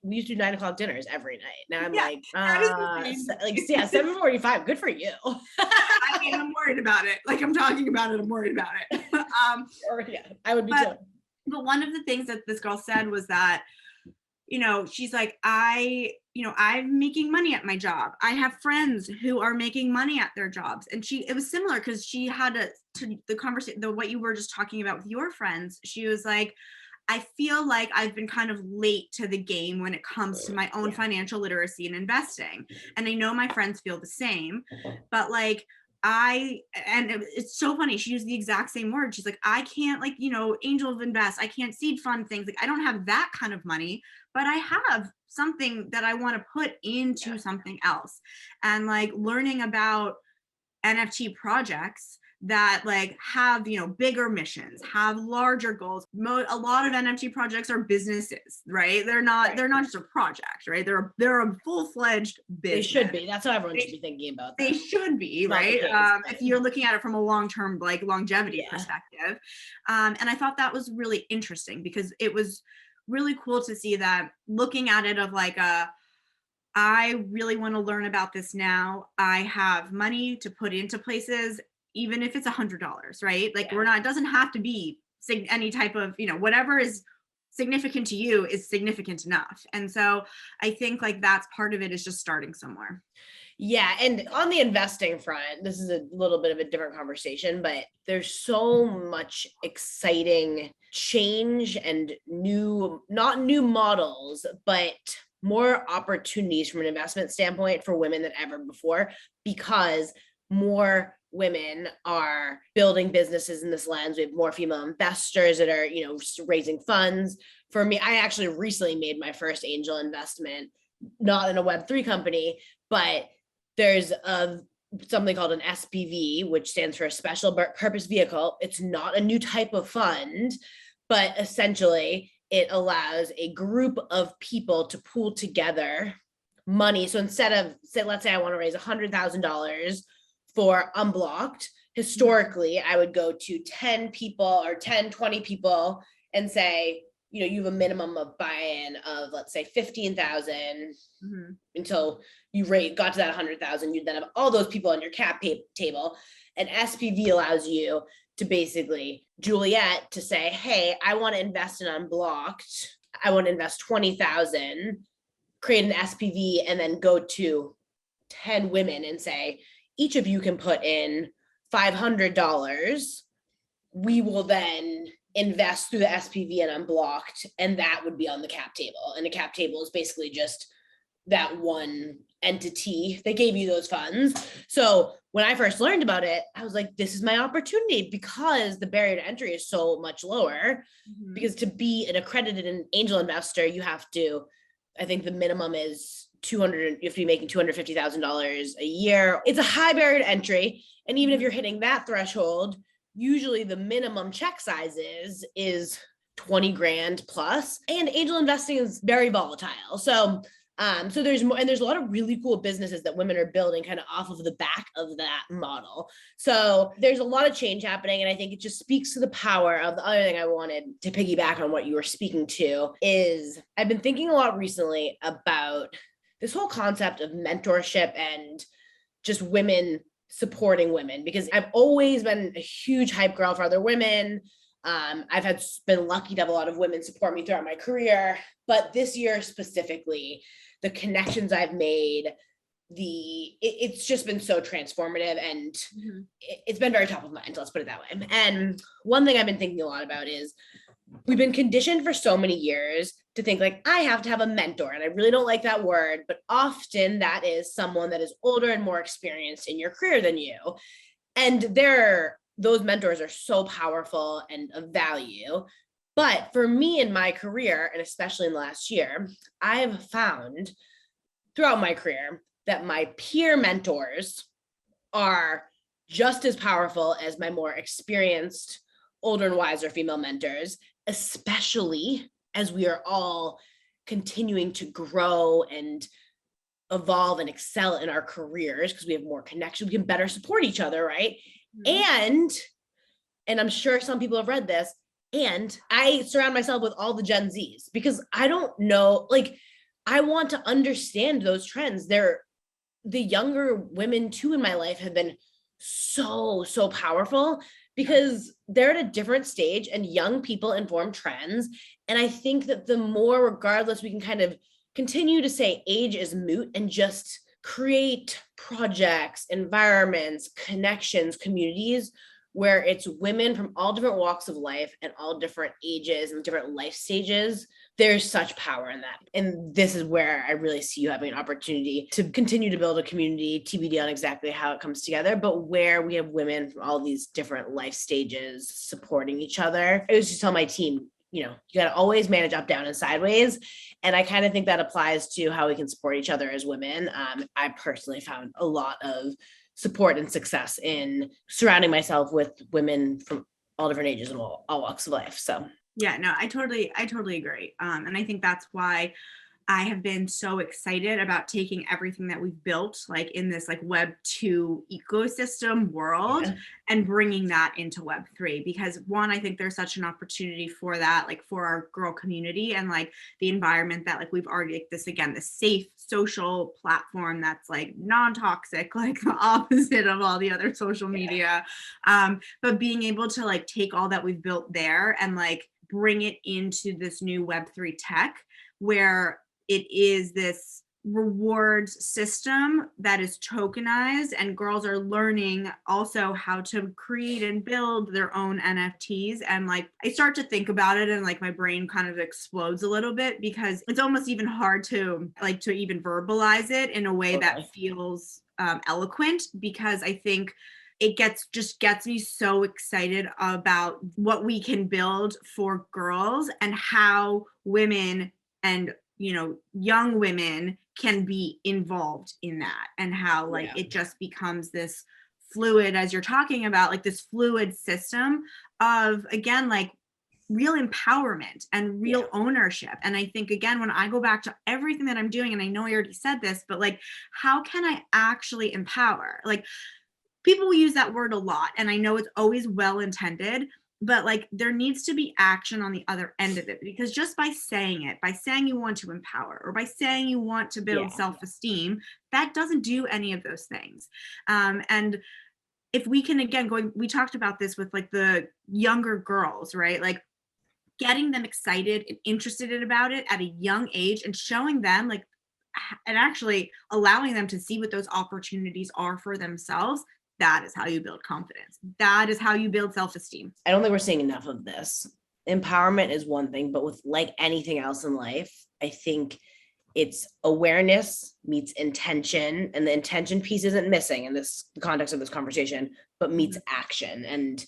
we used to do 9 o'clock dinners every night. Now I'm like 7:45. Good for you. I mean, I'm worried about it. Like, I'm talking about it. I'm worried about it. I would be too. But one of the things that this girl said was that, she's like, I'm making money at my job. I have friends who are making money at their jobs. And it was similar, because she had the conversation, what you were just talking about with your friends. She was like, I feel like I've been kind of late to the game when it comes to my own financial literacy and investing. And I know my friends feel the same, but like, it's so funny. She used the exact same word. She's like, I can't angel invest. I can't seed fund things. Like, I don't have that kind of money, but I have something that I want to put into something else. And like learning about NFT projects that like have, bigger missions, have larger goals. A lot of NFT projects are businesses, right? They're not just a project, right? They're a full-fledged business. They should be. That's how everyone should be thinking about that. They should be, right? If you're looking at it from a long-term, like longevity perspective. And I thought that was really interesting, because it was really cool to see that, looking at it of like I really want to learn about this now. I have money to put into places, even if it's $100, right? Like it doesn't have to be any type of, whatever is significant to you is significant enough. And so I think like that's part of it, is just starting somewhere. Yeah. And on the investing front, this is a little bit of a different conversation, but there's so much exciting change and not new models, but more opportunities from an investment standpoint for women than ever before, because more women are building businesses in this lens. We have more female investors that are, raising funds. For me, I actually recently made my first angel investment, not in a Web3 company, but there's something called an SPV, which stands for a special purpose vehicle. It's not a new type of fund, but essentially it allows a group of people to pool together money. So instead of, let's say I want to raise $100,000 for Unblocked, historically, I would go to 10 people or 10, 20 people and say, you have a minimum of buy-in of, let's say, 15,000 until you got to that 100,000. You then have all those people on your cap table. And SPV allows you to basically, Juliette, to say, hey, I want to invest in Unblocked. I want to invest 20,000, create an SPV, and then go to 10 women and say, each of you can put in $500. We will then invest through the SPV and Unblocked, and that would be on the cap table. And the cap table is basically just that one entity that gave you those funds. So when I first learned about it, I was like, this is my opportunity, because the barrier to entry is so much lower. Because to be an accredited angel investor, you have to, I think the minimum is you have to be making $250,000 a year. It's a high barrier to entry. And even if you're hitting that threshold, usually the minimum check size is 20 grand plus. And angel investing is very volatile. So there's more, and there's a lot of really cool businesses that women are building kind of off of the back of that model. So there's a lot of change happening. And I think it just speaks to the power of the other thing I wanted to piggyback on what you were speaking to is I've been thinking a lot recently about this whole concept of mentorship and just women supporting women, because I've always been a huge hype girl for other women. I've been lucky to have a lot of women support me throughout my career, but this year specifically, the connections I've made, it's just been so transformative, and it's been very top of mind. Let's put it that way. And one thing I've been thinking a lot about is we've been conditioned for so many years to think like, I have to have a mentor. And I really don't like that word, but often that is someone that is older and more experienced in your career than you. And those mentors are so powerful and of value. But for me in my career, and especially in the last year, I have found throughout my career that my peer mentors are just as powerful as my more experienced, older and wiser female mentors, especially as we are all continuing to grow and evolve and excel in our careers because we have more connection. We can better support each other, right? And I'm sure some people have read this, and I surround myself with all the Gen Zs because I don't know, like, I want to understand those trends. The younger women too in my life have been so powerful because they're at a different stage, and young people inform trends. And I think that the more, regardless, we can kind of continue to say age is moot and just create projects, environments, connections, communities where it's women from all different walks of life and all different ages and different life stages. There's such power in that. And this is where I really see you having an opportunity to continue to build a community, TBD on exactly how it comes together, but where we have women from all these different life stages supporting each other. I used to tell my team, you got to always manage up, down, and sideways. And I kind of think that applies to how we can support each other as women. I personally found a lot of support and success in surrounding myself with women from all different ages and all walks of life. So yeah, no, I totally agree. And I think that's why I have been so excited about taking everything that we've built, like in this like Web 2 ecosystem world, and bringing that into Web 3, because one, I think there's such an opportunity for that, like for our girl community and like the environment that like we've already, like this, again, the safe social platform that's like non-toxic, like the opposite of all the other social media. But being able to like take all that we've built there and like bring it into this new Web 3 tech where it is this rewards system that is tokenized, and girls are learning also how to create and build their own NFTs. And like, I start to think about it and like my brain kind of explodes a little bit because it's almost even hard to even verbalize it in a way that feels eloquent, because I think it gets me so excited about what we can build for girls and how women and young women can be involved in that, and how like it just becomes this fluid, as you're talking about, like this fluid system of, again, like real empowerment and real ownership. And I think, again, when I go back to everything that I'm doing, and I know I already said this, but like, how can I actually empower? Like, people will use that word a lot, and I know it's always well intended, but like there needs to be action on the other end of it, because just by saying it, by saying you want to empower or by saying you want to build self-esteem, that doesn't do any of those things. And if we can, again, we talked about this with like the younger girls, right? Like getting them excited and interested about it at a young age and showing them like, and actually allowing them to see what those opportunities are for themselves. That is how you build confidence. That is how you build self-esteem. I don't think we're seeing enough of this. Empowerment is one thing, but with like anything else in life, I think it's awareness meets intention, and the intention piece isn't missing in the context of this conversation, but meets action. And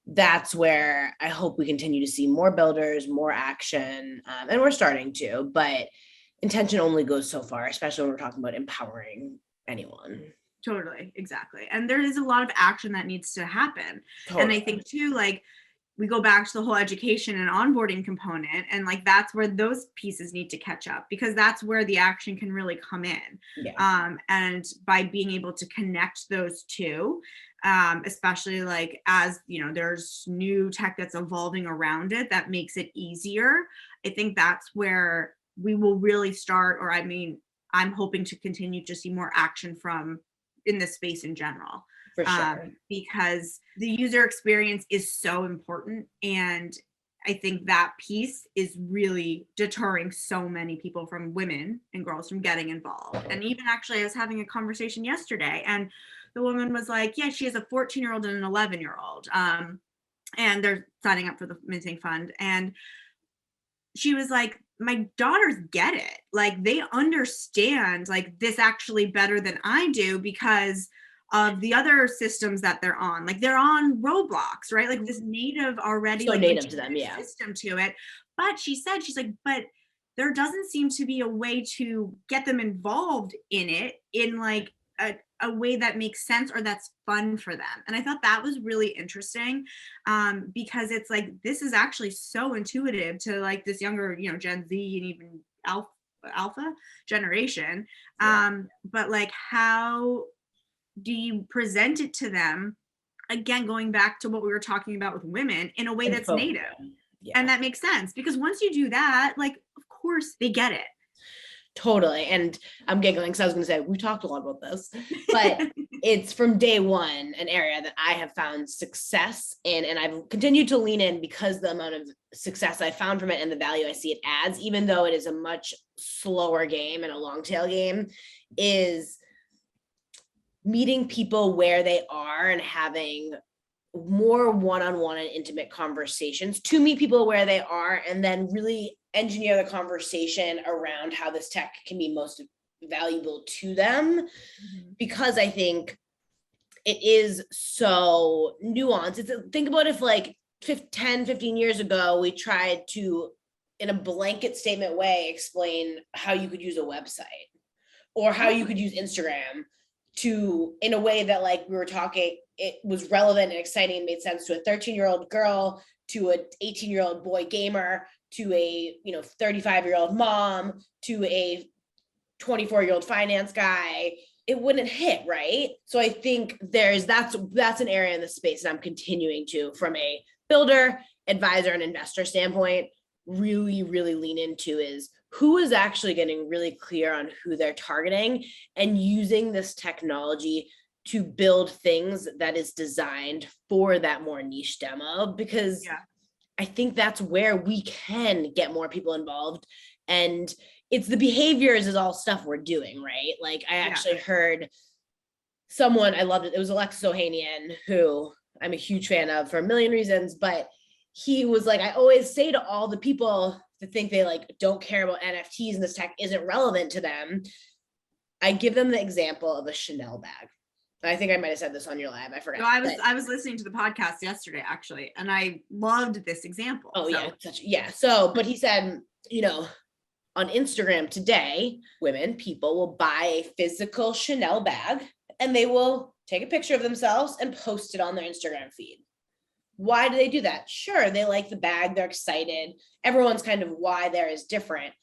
that's where I hope we continue to see more builders, more action, and we're starting to, but intention only goes so far, especially when we're talking about empowering anyone. Totally, exactly. And there is a lot of action that needs to happen. Totally. And I think too, like we go back to the whole education and onboarding component, and like that's where those pieces need to catch up, because that's where the action can really come in. And by being able to connect those two, especially like as you know, there's new tech that's evolving around it that makes it easier. I think that's where we will really start, or I mean, I'm hoping to continue to see more action from in this space in general. For sure. Because the user experience is so important. And I think that piece is really deterring so many people, from women and girls, from getting involved. And even actually, I was having a conversation yesterday, and the woman was like, yeah, she has a 14-year-old and an 11-year-old. And they're signing up for the minting fund. And she was like, my daughters get it. Like they understand like this actually better than I do because of the other systems that they're on. Like they're on Roblox, right? Like this native already, so like native to them, system to it. But she said, she's like, but there doesn't seem to be a way to get them involved in it in like a way that makes sense or that's fun for them. And I thought that was really interesting, because it's like, this is actually so intuitive to like this younger, you know, Gen Z and even alpha generation. But like, how do you present it to them? Again, going back to what we were talking about with women, in a way that's native. And that makes sense, because once you do that, like, of course they get it. Totally. And I'm giggling because I was going to say, we talked a lot about this, but it's from day one, an area that I have found success in, and I've continued to lean in because the amount of success I found from it and the value I see it adds, even though it is a much slower game and a long tail game, is meeting people where they are and having more one-on-one and intimate conversations to meet people where they are, and then really engineer the conversation around how this tech can be most valuable to them. Because I think it is so nuanced. Think about if like 10, 15 years ago, we tried to, in a blanket statement way, explain how you could use a website or how you could use Instagram in a way that like we were talking, it was relevant and exciting and made sense to a 13-year-old girl, to an 18-year-old boy gamer, to a 35-year-old mom, to a 24-year-old finance guy. It wouldn't hit, right? So I think that's an area in the space that I'm continuing to, from a builder, advisor, and investor standpoint, really, really lean into, is who is actually getting really clear on who they're targeting and using this technology to build things that is designed for that more niche demo, because I think that's where we can get more people involved. And it's the behaviors is all stuff we're doing, right? Like I actually heard someone, I loved it. It was Alexis Ohanian, who I'm a huge fan of for a million reasons, but he was like, I always say to all the people that think they like don't care about NFTs and this tech isn't relevant to them, I give them the example of a Chanel bag. I think I might have said this on your live. I forgot. No, I was listening to the podcast yesterday, actually, and I loved this example. Oh, so. But he said, on Instagram today, people will buy a physical Chanel bag and they will take a picture of themselves and post it on their Instagram feed. Why do they do that? Sure, they like the bag, they're excited. Everyone's kind of why there is different.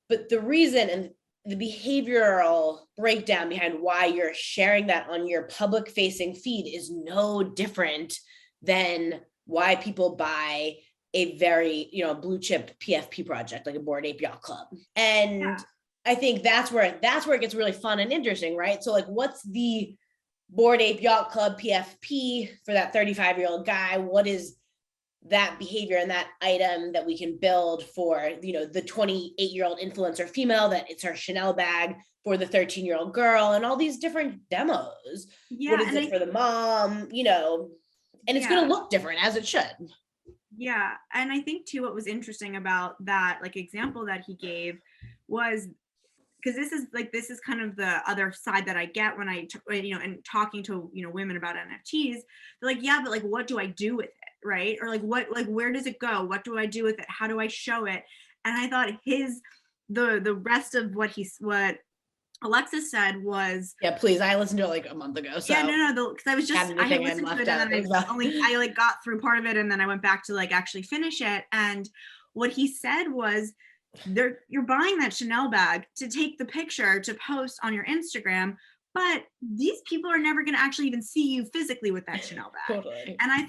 But the reason and the behavioral breakdown behind why you're sharing that on your public facing feed is no different than why people buy a very, blue chip PFP project, like a Bored Ape Yacht Club. And I think that's where it gets really fun and interesting, right? So like, what's the Bored Ape Yacht Club PFP for that 35-year-old guy? What is that behavior and that item that we can build for, the 28-year-old influencer female, that it's her Chanel bag, for the 13-year-old girl, and all these different demos. What is it for the mom, and it's going to look different, as it should. Yeah. And I think too, what was interesting about that like example that he gave was, because this is kind of the other side that I get when and talking to, women about NFTs, they're like, yeah, but like, what do I do with it? Right. Or like, where does it go? What do I do with it? How do I show it? And I thought the rest of what Alexis said was, yeah, please. I listened to it like a month ago. So yeah, no, because I had listened to it and then I like got through part of it and then I went back to like actually finish it. And what he said was, you're buying that Chanel bag to take the picture to post on your Instagram, but these people are never going to actually even see you physically with that Chanel bag. Totally. And I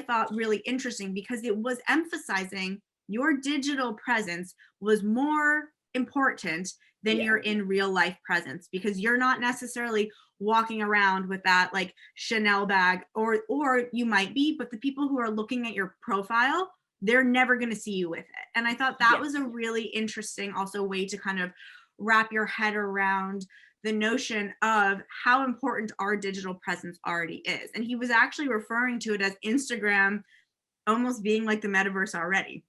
thought really interesting, because it was emphasizing your digital presence was more important than your in real life presence, because you're not necessarily walking around with that like Chanel bag, or you might be, but the people who are looking at your profile, they're never going to see you with it. And I thought that was a really interesting also way to kind of wrap your head around the notion of how important our digital presence already is. And he was actually referring to it as Instagram almost being like the metaverse already,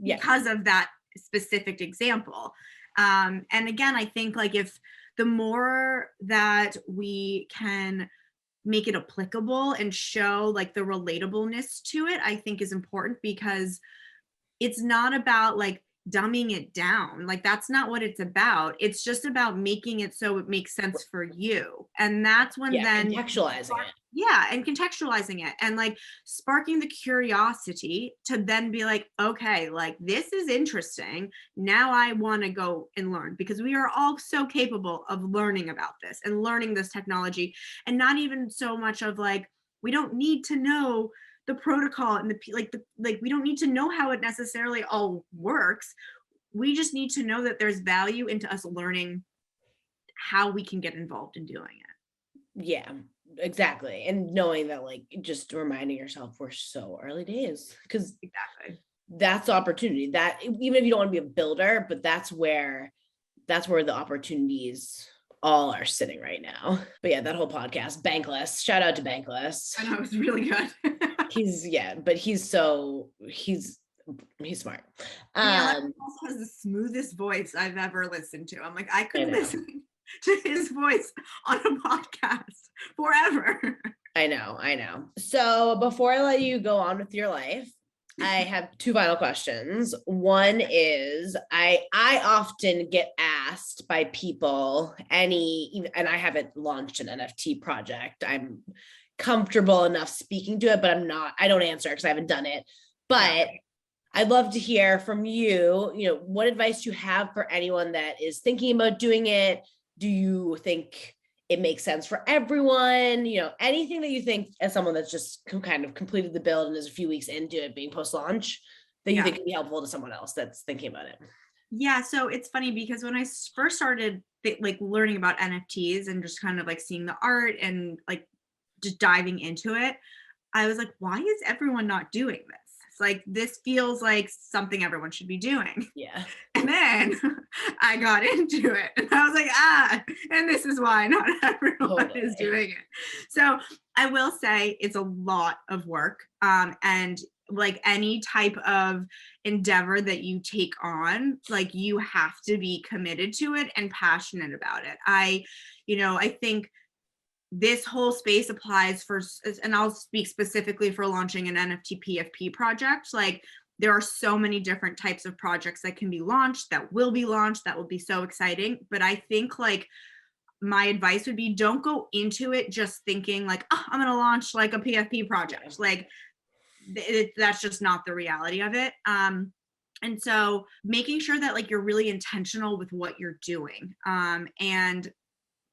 because of that specific example. And again, I think like if the more that we can make it applicable and show like the relatableness to it, I think is important, because it's not about like dumbing it down. Like that's not what it's about. It's just about making it so it makes sense for you. And that's when then contextualizing it. Yeah, and contextualizing it and like sparking the curiosity to then be like, okay, like this is interesting. Now I want to go and learn, because we are all so capable of learning about this and learning this technology, and not even so much of like, we don't need to know the protocol and we don't need to know how it necessarily all works. We just need to know that there's value into us learning how we can get involved in doing it. Yeah, exactly. And knowing that, like, just reminding yourself we're so early days, because that's the opportunity, that even if you don't want to be a builder, but that's where the opportunities all are sitting right now. But yeah, that whole podcast, Bankless, shout out to Bankless. I know, it was really good. He's smart. Also has the smoothest voice I've ever listened to. I'm like, I could listen to his voice on a podcast forever. I know. So before I let you go on with your life, I have two final questions. One is, I often get asked by people, and I haven't launched an NFT project. I'm comfortable enough speaking to it, but I don't answer because I haven't done it. But I'd love to hear from you, what advice you have for anyone that is thinking about doing it. Do you think it makes sense for everyone? Anything that you think, as someone that's just kind of completed the build and is a few weeks into it being post-launch, that you think would be helpful to someone else that's thinking about it. Yeah. So it's funny, because when I first started like learning about NFTs and just kind of like seeing the art and like just diving into it, I was like, why is everyone not doing this? It's like, this feels like something everyone should be doing. Yeah. And then I got into it and I was like, and this is why not everyone is doing it. So I will say it's a lot of work. And like any type of endeavor that you take on, like you have to be committed to it and passionate about it. I think this whole space applies for, and I'll speak specifically for launching an NFT PFP project. Like there are so many different types of projects that can be launched, that will be so exciting. But I think like my advice would be, don't go into it just thinking like, I'm going to launch like a PFP project. Like that's just not the reality of it. And so making sure that like you're really intentional with what you're doing. And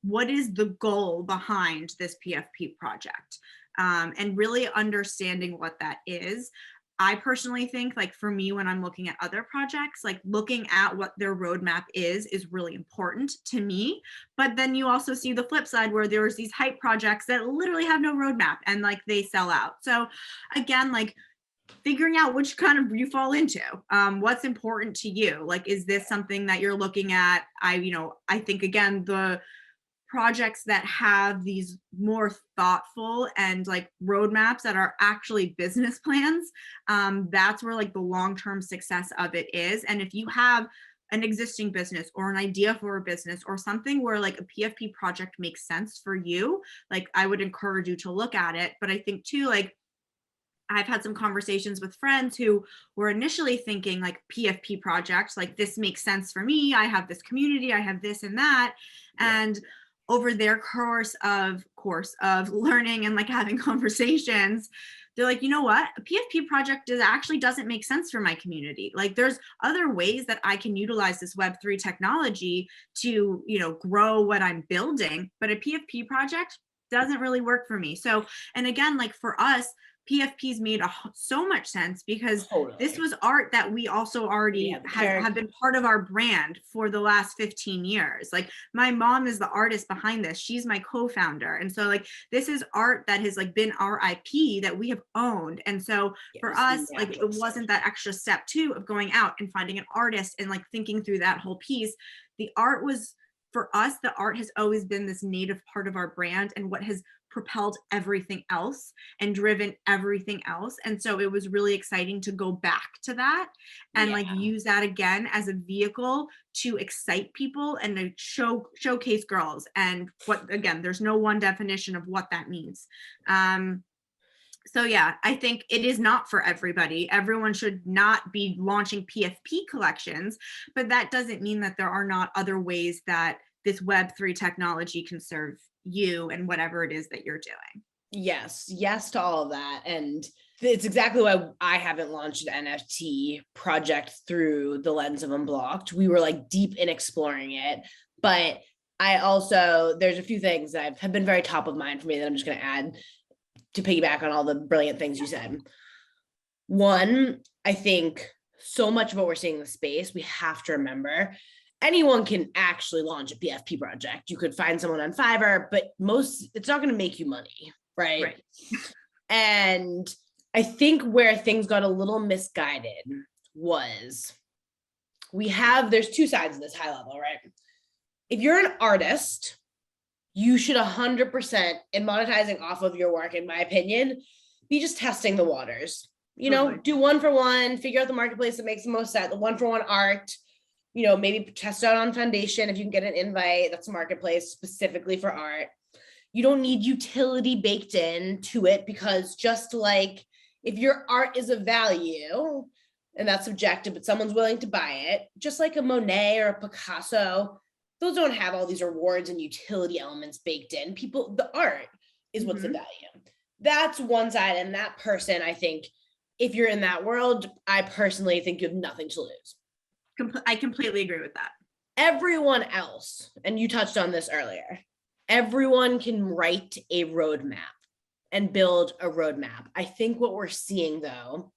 what is the goal behind this PFP project? And really understanding what that is. I personally think, like, for me, when I'm looking at other projects, like looking at what their roadmap is really important to me. But then you also see the flip side where there's these hype projects that literally have no roadmap and like they sell out. So again, like figuring out which kind of you fall into, what's important to you. Like, is this something that you're looking at? I think again, the projects that have these more thoughtful and like roadmaps that are actually business plans, that's where like the long-term success of it is. And if you have an existing business or an idea for a business or something where like a PFP project makes sense for you, like I would encourage you to look at it. But I think too, like I've had some conversations with friends who were initially thinking like PFP projects, like this makes sense for me. I have this community, I have this and that. And over their course of learning and like having conversations, they're like, you know what, a PFP project actually doesn't make sense for my community. Like there's other ways that I can utilize this Web3 technology to, grow what I'm building, but a PFP project doesn't really work for me. So, and again, like for us, PFPs made so much sense because this was art that we also already have been part of our brand for the last 15 years. Like my mom is the artist behind this. She's my co-founder. And so like, this is art that has like been our IP that we have owned. And so for us, like it wasn't that extra step too of going out and finding an artist and like thinking through that whole piece. The art was, for us, the art has always been this native part of our brand and what has propelled everything else and driven everything else. And so it was really exciting to go back to that and like use that again as a vehicle to excite people and to showcase girls. And what, again, there's no one definition of what that means. So yeah, I think it is not for everybody. Everyone should not be launching PFP collections, but that doesn't mean that there are not other ways that this Web3 technology can serve you and whatever it is that you're doing. Yes to all of that. And it's exactly why I haven't launched an NFT project through the lens of Unblocked. We were like deep in exploring it, but there's a few things that have been very top of mind for me that I'm just going to add to piggyback on all the brilliant things you said. One, I think so much of what we're seeing in the space, we have to remember anyone can actually launch a PFP project. You could find someone on Fiverr, but it's not going to make you money, right? And I think where things got a little misguided was there's two sides of this high level, right? If you're an artist, you should 100% in monetizing off of your work, in my opinion, be just testing the waters, do one for one, figure out the marketplace that makes the most sense, the one for one art, maybe test out on Foundation if you can get an invite. That's a marketplace specifically for art. You don't need utility baked in to it because just like if your art is of value, and that's subjective, but someone's willing to buy it, just like a Monet or a Picasso, those don't have all these rewards and utility elements baked in. The art is what's the value. That's one side. And that person, I think, if you're in that world, I personally think you have nothing to lose. I completely agree with that. Everyone else, and you touched on this earlier, everyone can write a roadmap and build a roadmap. I think what we're seeing though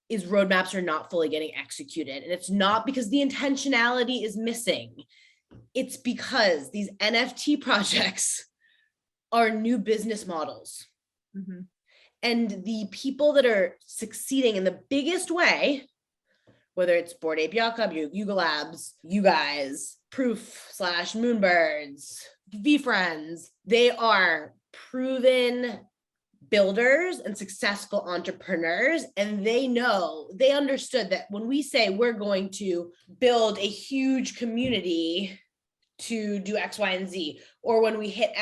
is roadmaps are not fully getting executed. And it's not because the intentionality is missing. It's because these NFT projects are new business models. And the people that are succeeding in the biggest way, whether it's Bored Ape Yacht Club, Yuga Labs, you guys, Proof / Moonbirds, VeeFriends, they are proven builders and successful entrepreneurs. And they understood that when we say we're going to build a huge community to do X, Y, and Z, or when we hit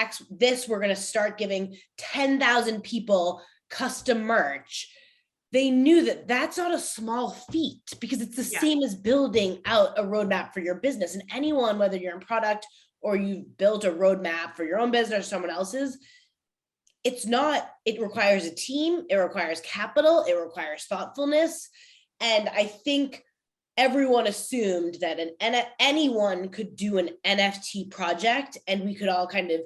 we're going to start giving 10,000 people custom merch. They knew that that's not a small feat because it's the same as building out a roadmap for your business. And anyone, whether you're in product or you've built a roadmap for your own business or someone else's, it requires a team, it requires capital, it requires thoughtfulness. And I think everyone assumed that anyone could do an NFT project, and we could all kind of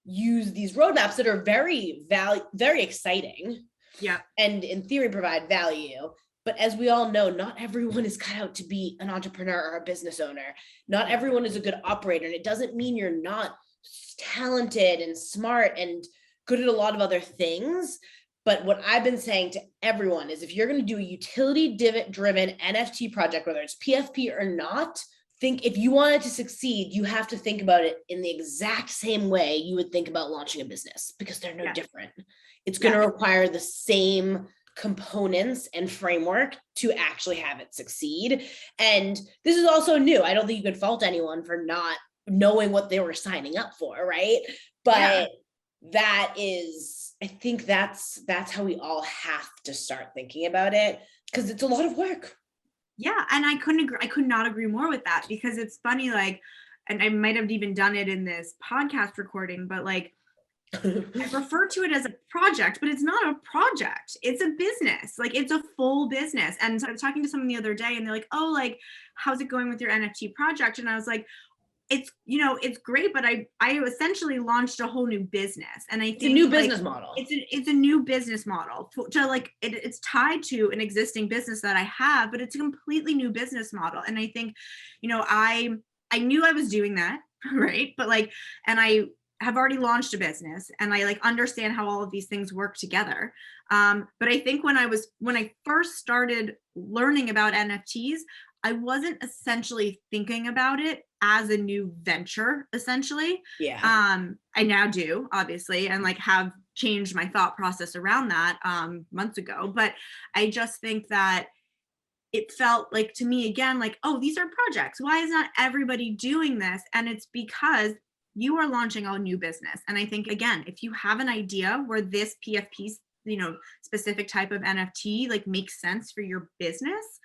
use these roadmaps that are very exciting. Yeah. And in theory provide value. But as we all know, not everyone is cut out to be an entrepreneur or a business owner. Not everyone is a good operator. And it doesn't mean you're not talented and smart and good at a lot of other things. But what I've been saying to everyone is, if you're going to do a utility-driven NFT project, whether it's PFP or not, if you want it to succeed, you have to think about it in the exact same way you would think about launching a business, because they're no different. It's going to require the same components and framework to actually have it succeed. And this is also new. I don't think you could fault anyone for not knowing what they were signing up for, right? But that is, I think that's how we all have to start thinking about it, because it's a lot of work. Yeah, and I could not agree more with that, because it's funny, like, and I might have even done it in this podcast recording, but like, I refer to it as a project, but it's not a project. It's a business. Like, it's a full business. And so I was talking to someone the other day, and they're like, oh, like, how's it going with your NFT project? And I was like, it's great, but I essentially launched a whole new business. And I think it's a new business model. It's a new business model to like, it's tied to an existing business that I have, but it's a completely new business model. And I think, I knew I was doing that, right? But like, and I have already launched a business, and I like understand how all of these things work together. But I think when I first started learning about NFTs, I wasn't essentially thinking about it as a new venture, essentially. Yeah. I now do, obviously, and like have changed my thought process around that months ago. But I just think that it felt like, to me, again, like, oh, these are projects. Why is not everybody doing this? And it's because you are launching a new business. And I think, again, if you have an idea where this PFP, specific type of NFT, like, makes sense for your business,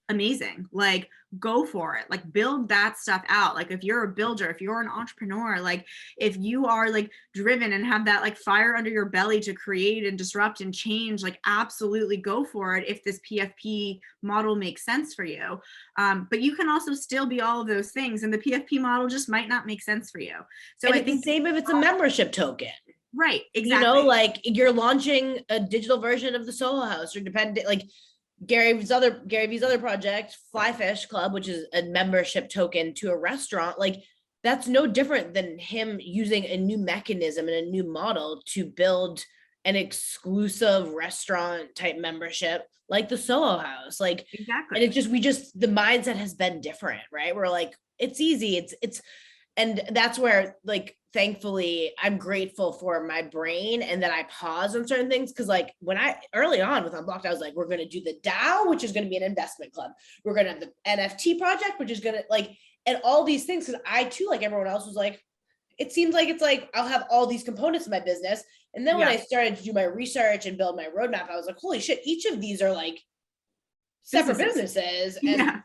amazing. Like, go for it. Like, build that stuff out. Like, if you're a builder, if you're an entrepreneur, like, if you are like driven and have that like fire under your belly to create and disrupt and change, like, absolutely go for it if this PFP model makes sense for you. But you can also still be all of those things, and the PFP model just might not make sense for you. So and I it's think the same if it's a membership token. Right, exactly. Like, you're launching a digital version of the Soho House, or dependent, like Gary V's other project, Fly Fish Club, which is a membership token to a restaurant. Like, that's no different than him using a new mechanism and a new model to build an exclusive restaurant type membership like the Soho House. Like, exactly. and the mindset has been different, right? We're like, it's easy. And that's where, like, thankfully, I'm grateful for my brain and that I pause on certain things. Cause like, when early on with Unblocked, I was like, we're going to do the DAO, which is going to be an investment club. We're going to have the NFT project, which is going to like, and all these things. Cause I too, like everyone else, was like, it seems like it's like, I'll have all these components of my business. And then when I started to do my research and build my roadmap, I was like, holy shit, each of these are like separate businesses. And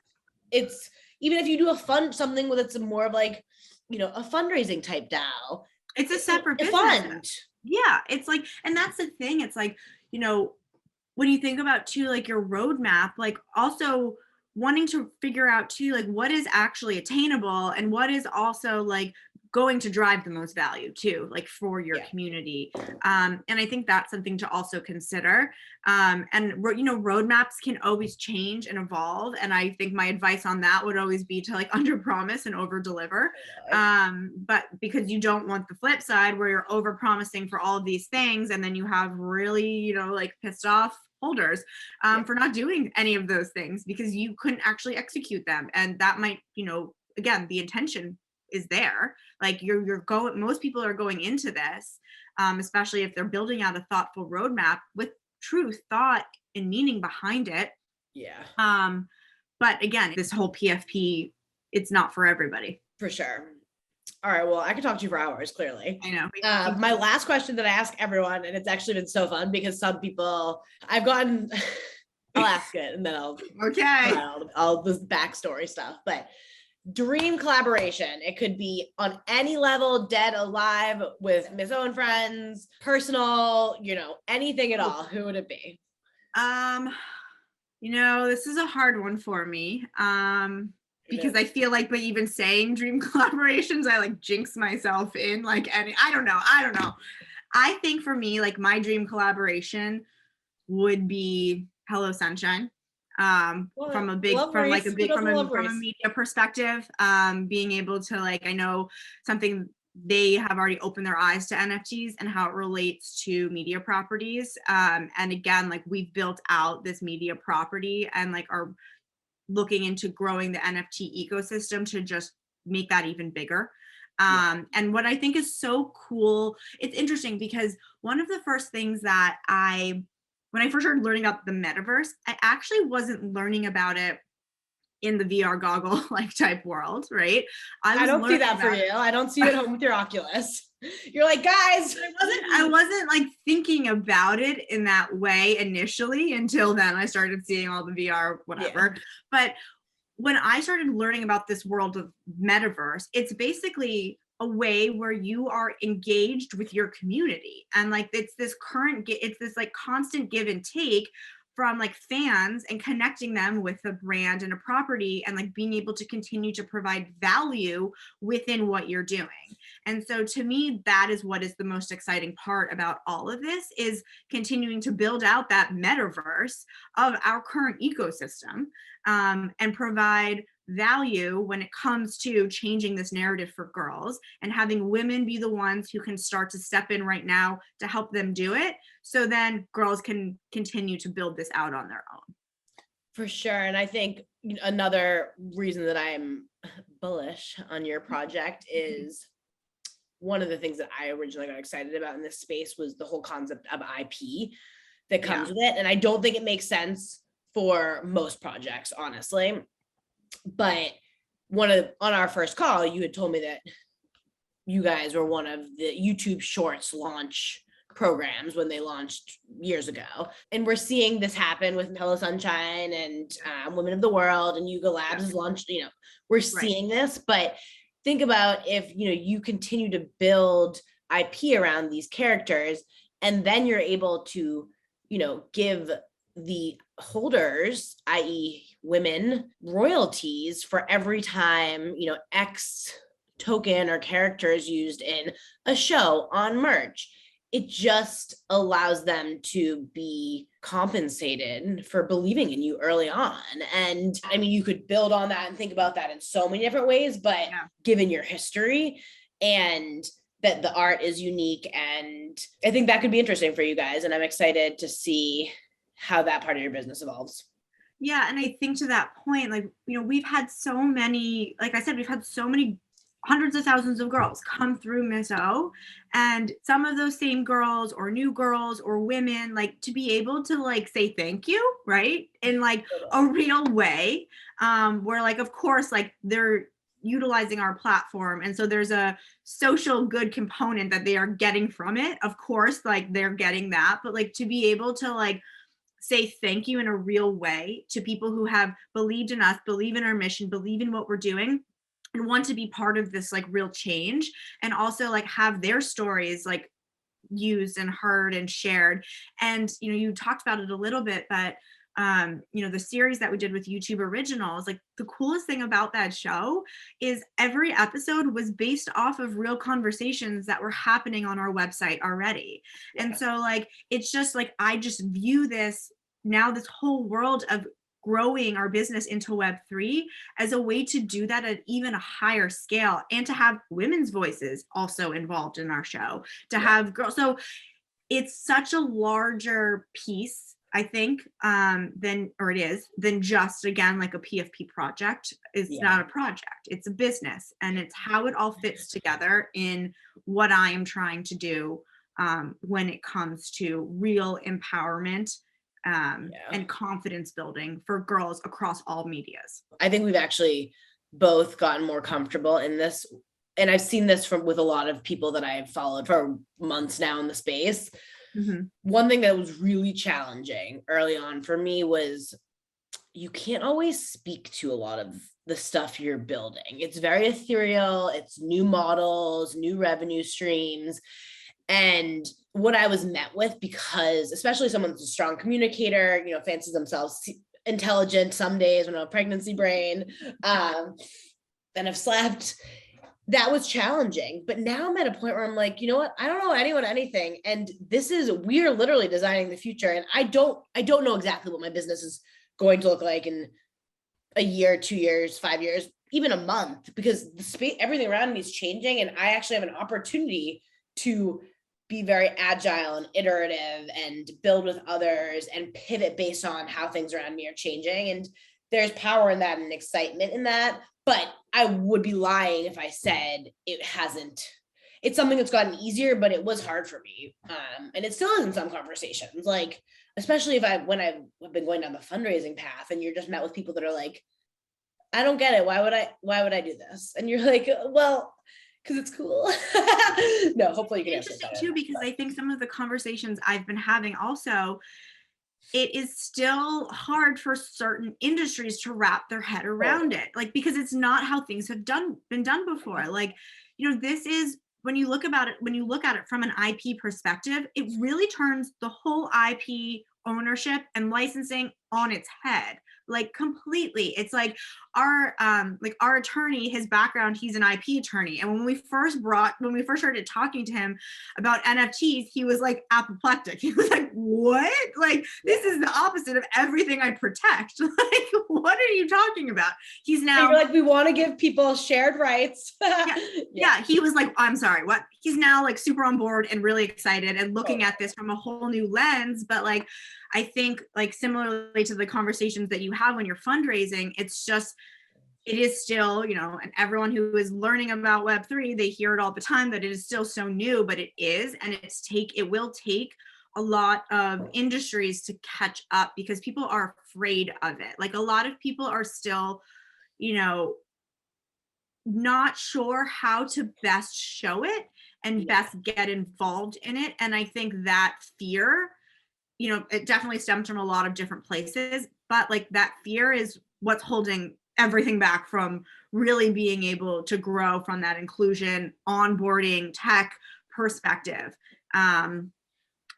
it's, even if you do something with it's more of like, a fundraising type DAO, it's a separate business. Fund. Yeah, it's like, and that's the thing. It's like, when you think about too, like, your roadmap, like, also wanting to figure out too, like, what is actually attainable and what is also like going to drive the most value too, like, for your community. And I think that's something to also consider. And roadmaps can always change and evolve. And I think my advice on that would always be to like under promise and over deliver. But because you don't want the flip side where you're over promising for all of these things, and then you have really, like, pissed off holders for not doing any of those things because you couldn't actually execute them. And that might, again, the intention is there. Like, most people are going into this, especially if they're building out a thoughtful roadmap with true thought and meaning behind it. Yeah. But again, this whole PFP, it's not for everybody. For sure. All right. Well, I could talk to you for hours, clearly. I know. My last question that I ask everyone, and it's actually been so fun because some people I've gotten, I'll ask it and then I'll this backstory stuff, but dream collaboration. It could be on any level, dead, alive, with Miss Owen friends, personal, anything at all. Who would it be? This is a hard one for me. Because I feel like by even saying dream collaborations, I like jinx myself in like any, I don't know. I think for me, like my dream collaboration would be Hello Sunshine. From a media perspective, being able to like, I know something, they have already opened their eyes to NFTs and how it relates to media properties. And again, like we've built out this media property and like are looking into growing the NFT ecosystem to just make that even bigger. And what I think is so cool, it's interesting because one of the first things that when I first started learning about the metaverse, I actually wasn't learning about it in the VR goggle like type world, right? I don't see that for you. I don't see you at home with your Oculus. You're like, guys. I wasn't like thinking about it in that way initially until then I started seeing all the VR, whatever. Yeah. But when I started learning about this world of metaverse, it's basically a way where you are engaged with your community. And like, it's this like constant give and take from like fans and connecting them with a brand and a property and like being able to continue to provide value within what you're doing. And so to me, that is what is the most exciting part about all of this, is continuing to build out that metaverse of our current ecosystem, and provide value when it comes to changing this narrative for girls and having women be the ones who can start to step in right now to help them do it. So then girls can continue to build this out on their own. For sure. And I think another reason that I'm bullish on your project is one of the things that I originally got excited about in this space was the whole concept of IP that comes with it. And I don't think it makes sense for most projects, honestly. But on our first call, you had told me that you guys were one of the YouTube Shorts launch programs when they launched years ago. And we're seeing this happen with Hello Sunshine and Women of the World, and Yuga Labs has launched, we're seeing this. But think about if, you continue to build IP around these characters, and then you're able to, give the holders, i.e. women, royalties for every time, X token or character is used in a show, on merch. It just allows them to be compensated for believing in you early on. And I mean, you could build on that and think about that in so many different ways, but given your history and that the art is unique, and I think that could be interesting for you guys. And I'm excited to see how that part of your business evolves. Yeah. And I think to that point, like, we've had so many, like I said, we've had so many hundreds of thousands of girls come through Miss O, and some of those same girls or new girls or women, like to be able to like say thank you, right? In like a real way, where like, of course, like they're utilizing our platform. And so there's a social good component that they are getting from it. Of course, like they're getting that, but like to be able to like say thank you in a real way to people who have believed in us, believe in our mission, believe in what we're doing, and want to be part of this like real change, and also like have their stories like used and heard and shared. And you talked about it a little bit, but the series that we did with YouTube Originals, like the coolest thing about that show is every episode was based off of real conversations that were happening on our website already. Yeah. And so like, it's just like, I just view this now, this whole world of growing our business into Web3 as a way to do that at even a higher scale, and to have women's voices also involved in our show, to have girls. So it's such a larger piece, I think, than just, again, like a PFP project. It's not a project, it's a business, and it's how it all fits together in what I am trying to do when it comes to real empowerment and confidence building for girls across all medias. I think we've actually both gotten more comfortable in this. And I've seen this with a lot of people that I've followed for months now in the space. Mm-hmm. One thing that was really challenging early on for me was you can't always speak to a lot of the stuff you're building. It's very ethereal. It's new models, new revenue streams. And what I was met with, because especially someone that's a strong communicator, fancies themselves intelligent some days when I have a pregnancy brain, then I've slept. That was challenging. But now I'm at a point where I'm like, you know what? I don't know anyone anything. And we're literally designing the future. And I don't know exactly what my business is going to look like in a year, 2 years, 5 years, even a month, because the space, everything around me is changing. And I actually have an opportunity to be very agile and iterative and build with others and pivot based on how things around me are changing. And there's power in that and excitement in that. But I would be lying if I said it hasn't. It's something that's gotten easier, but it was hard for me. And it still is in some conversations, like, especially when I've been going down the fundraising path and you're just met with people that are like, I don't get it. Why would I do this? And you're like, well, because it's cool. No, hopefully you can answer interesting that. too, because I think some of the conversations I've been having also, it is still hard for certain industries to wrap their head around it, like, because it's not how things have been done before. Like, this is, when you look at it from an IP perspective, it really turns the whole IP ownership and licensing on its head, like completely. It's like our attorney, his background, he's an IP attorney. And when we first started talking to him about NFTs, he was like apoplectic. He was like, what? Like, this is the opposite of everything I protect. Like, what are you talking about? He's now like, we want to give people shared rights. Yeah, he was like, I'm sorry, what? He's now like super on board and really excited and looking at this from a whole new lens. But like, I think, like, similarly to the conversations that you have when you're fundraising, it is still, and everyone who is learning about Web3, they hear it all the time that it is still so new, but it is, and it will take a lot of industries to catch up because people are afraid of it. Like, a lot of people are still, not sure how to best show it and best get involved in it. And I think that fear, it definitely stems from a lot of different places, but like, that fear is what's holding everything back from really being able to grow from that inclusion, onboarding, tech perspective.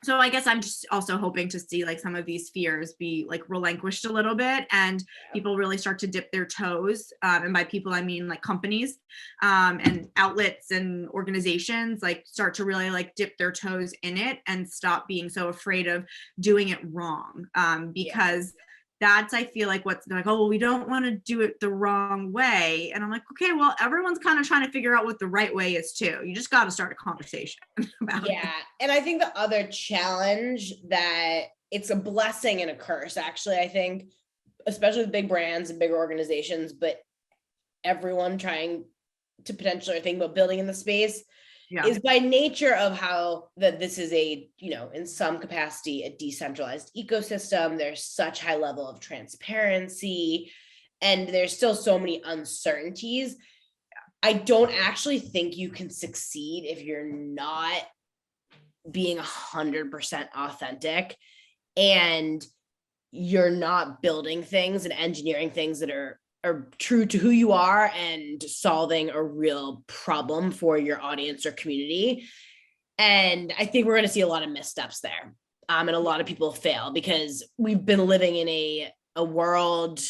So I guess I'm just also hoping to see like some of these fears be like relinquished a little bit and people really start to dip their toes. And by people, I mean like companies and outlets and organizations like start to really like dip their toes in it and stop being so afraid of doing it wrong. Because that's, I feel like, what's like, oh, well, we don't want to do it the wrong way. And I'm like, okay, well, everyone's kind of trying to figure out what the right way is too. You just got to start a conversation about it. Yeah. And I think the other challenge, that it's a blessing and a curse, actually, I think, especially with big brands and bigger organizations, but everyone trying to potentially think about building in the space, is by nature of how that this is a, in some capacity, a decentralized ecosystem. There's such high level of transparency and there's still so many uncertainties. I don't actually think you can succeed if you're not being 100% authentic and you're not building things and engineering things that are true to who you are and solving a real problem for your audience or community. And I think we're going to see a lot of missteps there. And a lot of people fail because we've been living in a world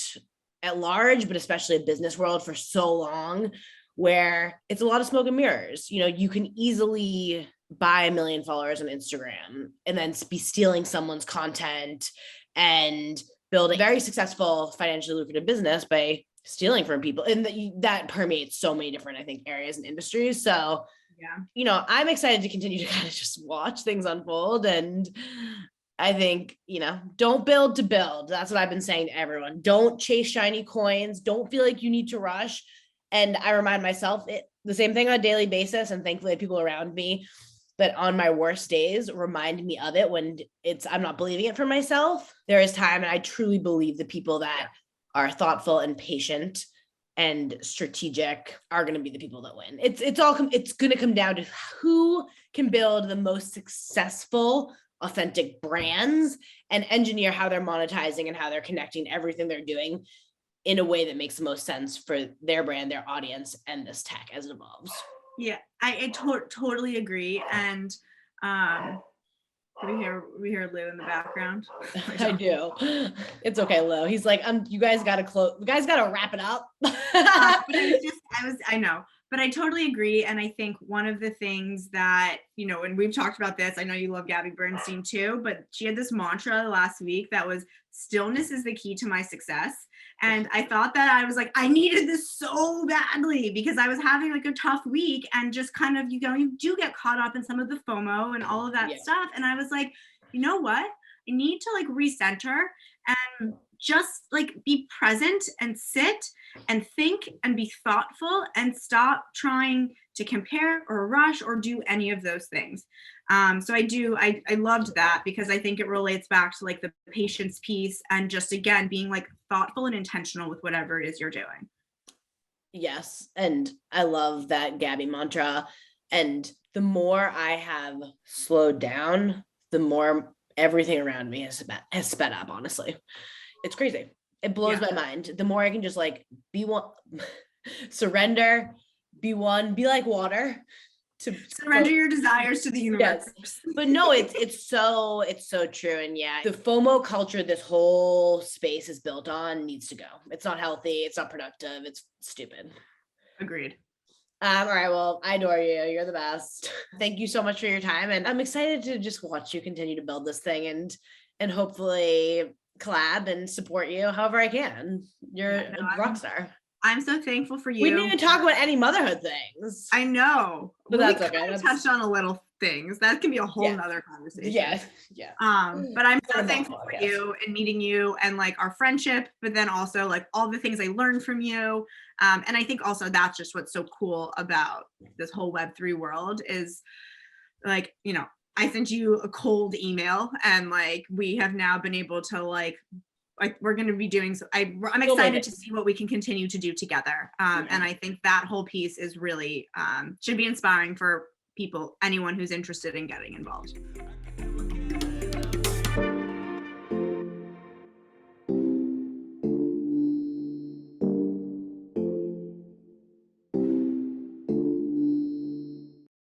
at large, but especially a business world for so long where it's a lot of smoke and mirrors. You can easily buy 1 million followers on Instagram and then be stealing someone's content and build a very successful, financially lucrative business by stealing from people. And that permeates so many different, I think, areas and industries. So, I'm excited to continue to kind of just watch things unfold. And I think, don't build to build. That's what I've been saying to everyone. Don't chase shiny coins. Don't feel like you need to rush. And I remind myself the same thing on a daily basis. And thankfully, people around me that on my worst days remind me of it when I'm not believing it for myself. There is time, and I truly believe the people that are thoughtful and patient and strategic are going to be the people that win. It's going to come down to who can build the most successful, authentic brands and engineer how they're monetizing and how they're connecting everything they're doing in a way that makes the most sense for their brand, their audience, and this tech as it evolves. Yeah, I totally agree. And We hear Lou in the background. I do. It's okay, Lou. He's like, you guys gotta wrap it up. But I know, but I totally agree. And I think one of the things that, and we've talked about this, I know you love Gabby Bernstein too, but she had this mantra last week that was stillness is the key to my success. And I thought that I was like, I needed this so badly because I was having like a tough week and just kind of, you do get caught up in some of the FOMO and all of that stuff. And I was like, you know what? I need to like recenter and just like be present and sit and think and be thoughtful and stop trying to compare or rush or do any of those things. So I loved that because I think it relates back to like the patience piece and just again being like thoughtful and intentional with whatever it is you're doing. Yes. And I love that Gabby mantra. And the more I have slowed down, the more everything around me has sped up, honestly. It's crazy. It blows my mind. The more I can just like be one, surrender, be one, be like water. To surrender your desires to the universe. Yes. But no, it's so true. And yeah, the FOMO culture this whole space is built on needs to go. It's not healthy. It's not productive. It's stupid. Agreed. All right. Well, I adore you. You're the best. Thank you so much for your time. And I'm excited to just watch you continue to build this thing and hopefully collab and support you however I can. You're a rock star. I'm so thankful for you. We didn't even talk about any motherhood things. I know. But that's okay. We touched on a little things. That can be a whole nother conversation. Yeah. But I'm so thankful for you and meeting you and like our friendship, but then also like all the things I learned from you. And I think also that's just what's so cool about this whole Web3 world is like, I sent you a cold email and like we have now been able to like we're going to be doing so I'm excited to see what we can continue to do together. And I think that whole piece is really should be inspiring for anyone who's interested in getting involved.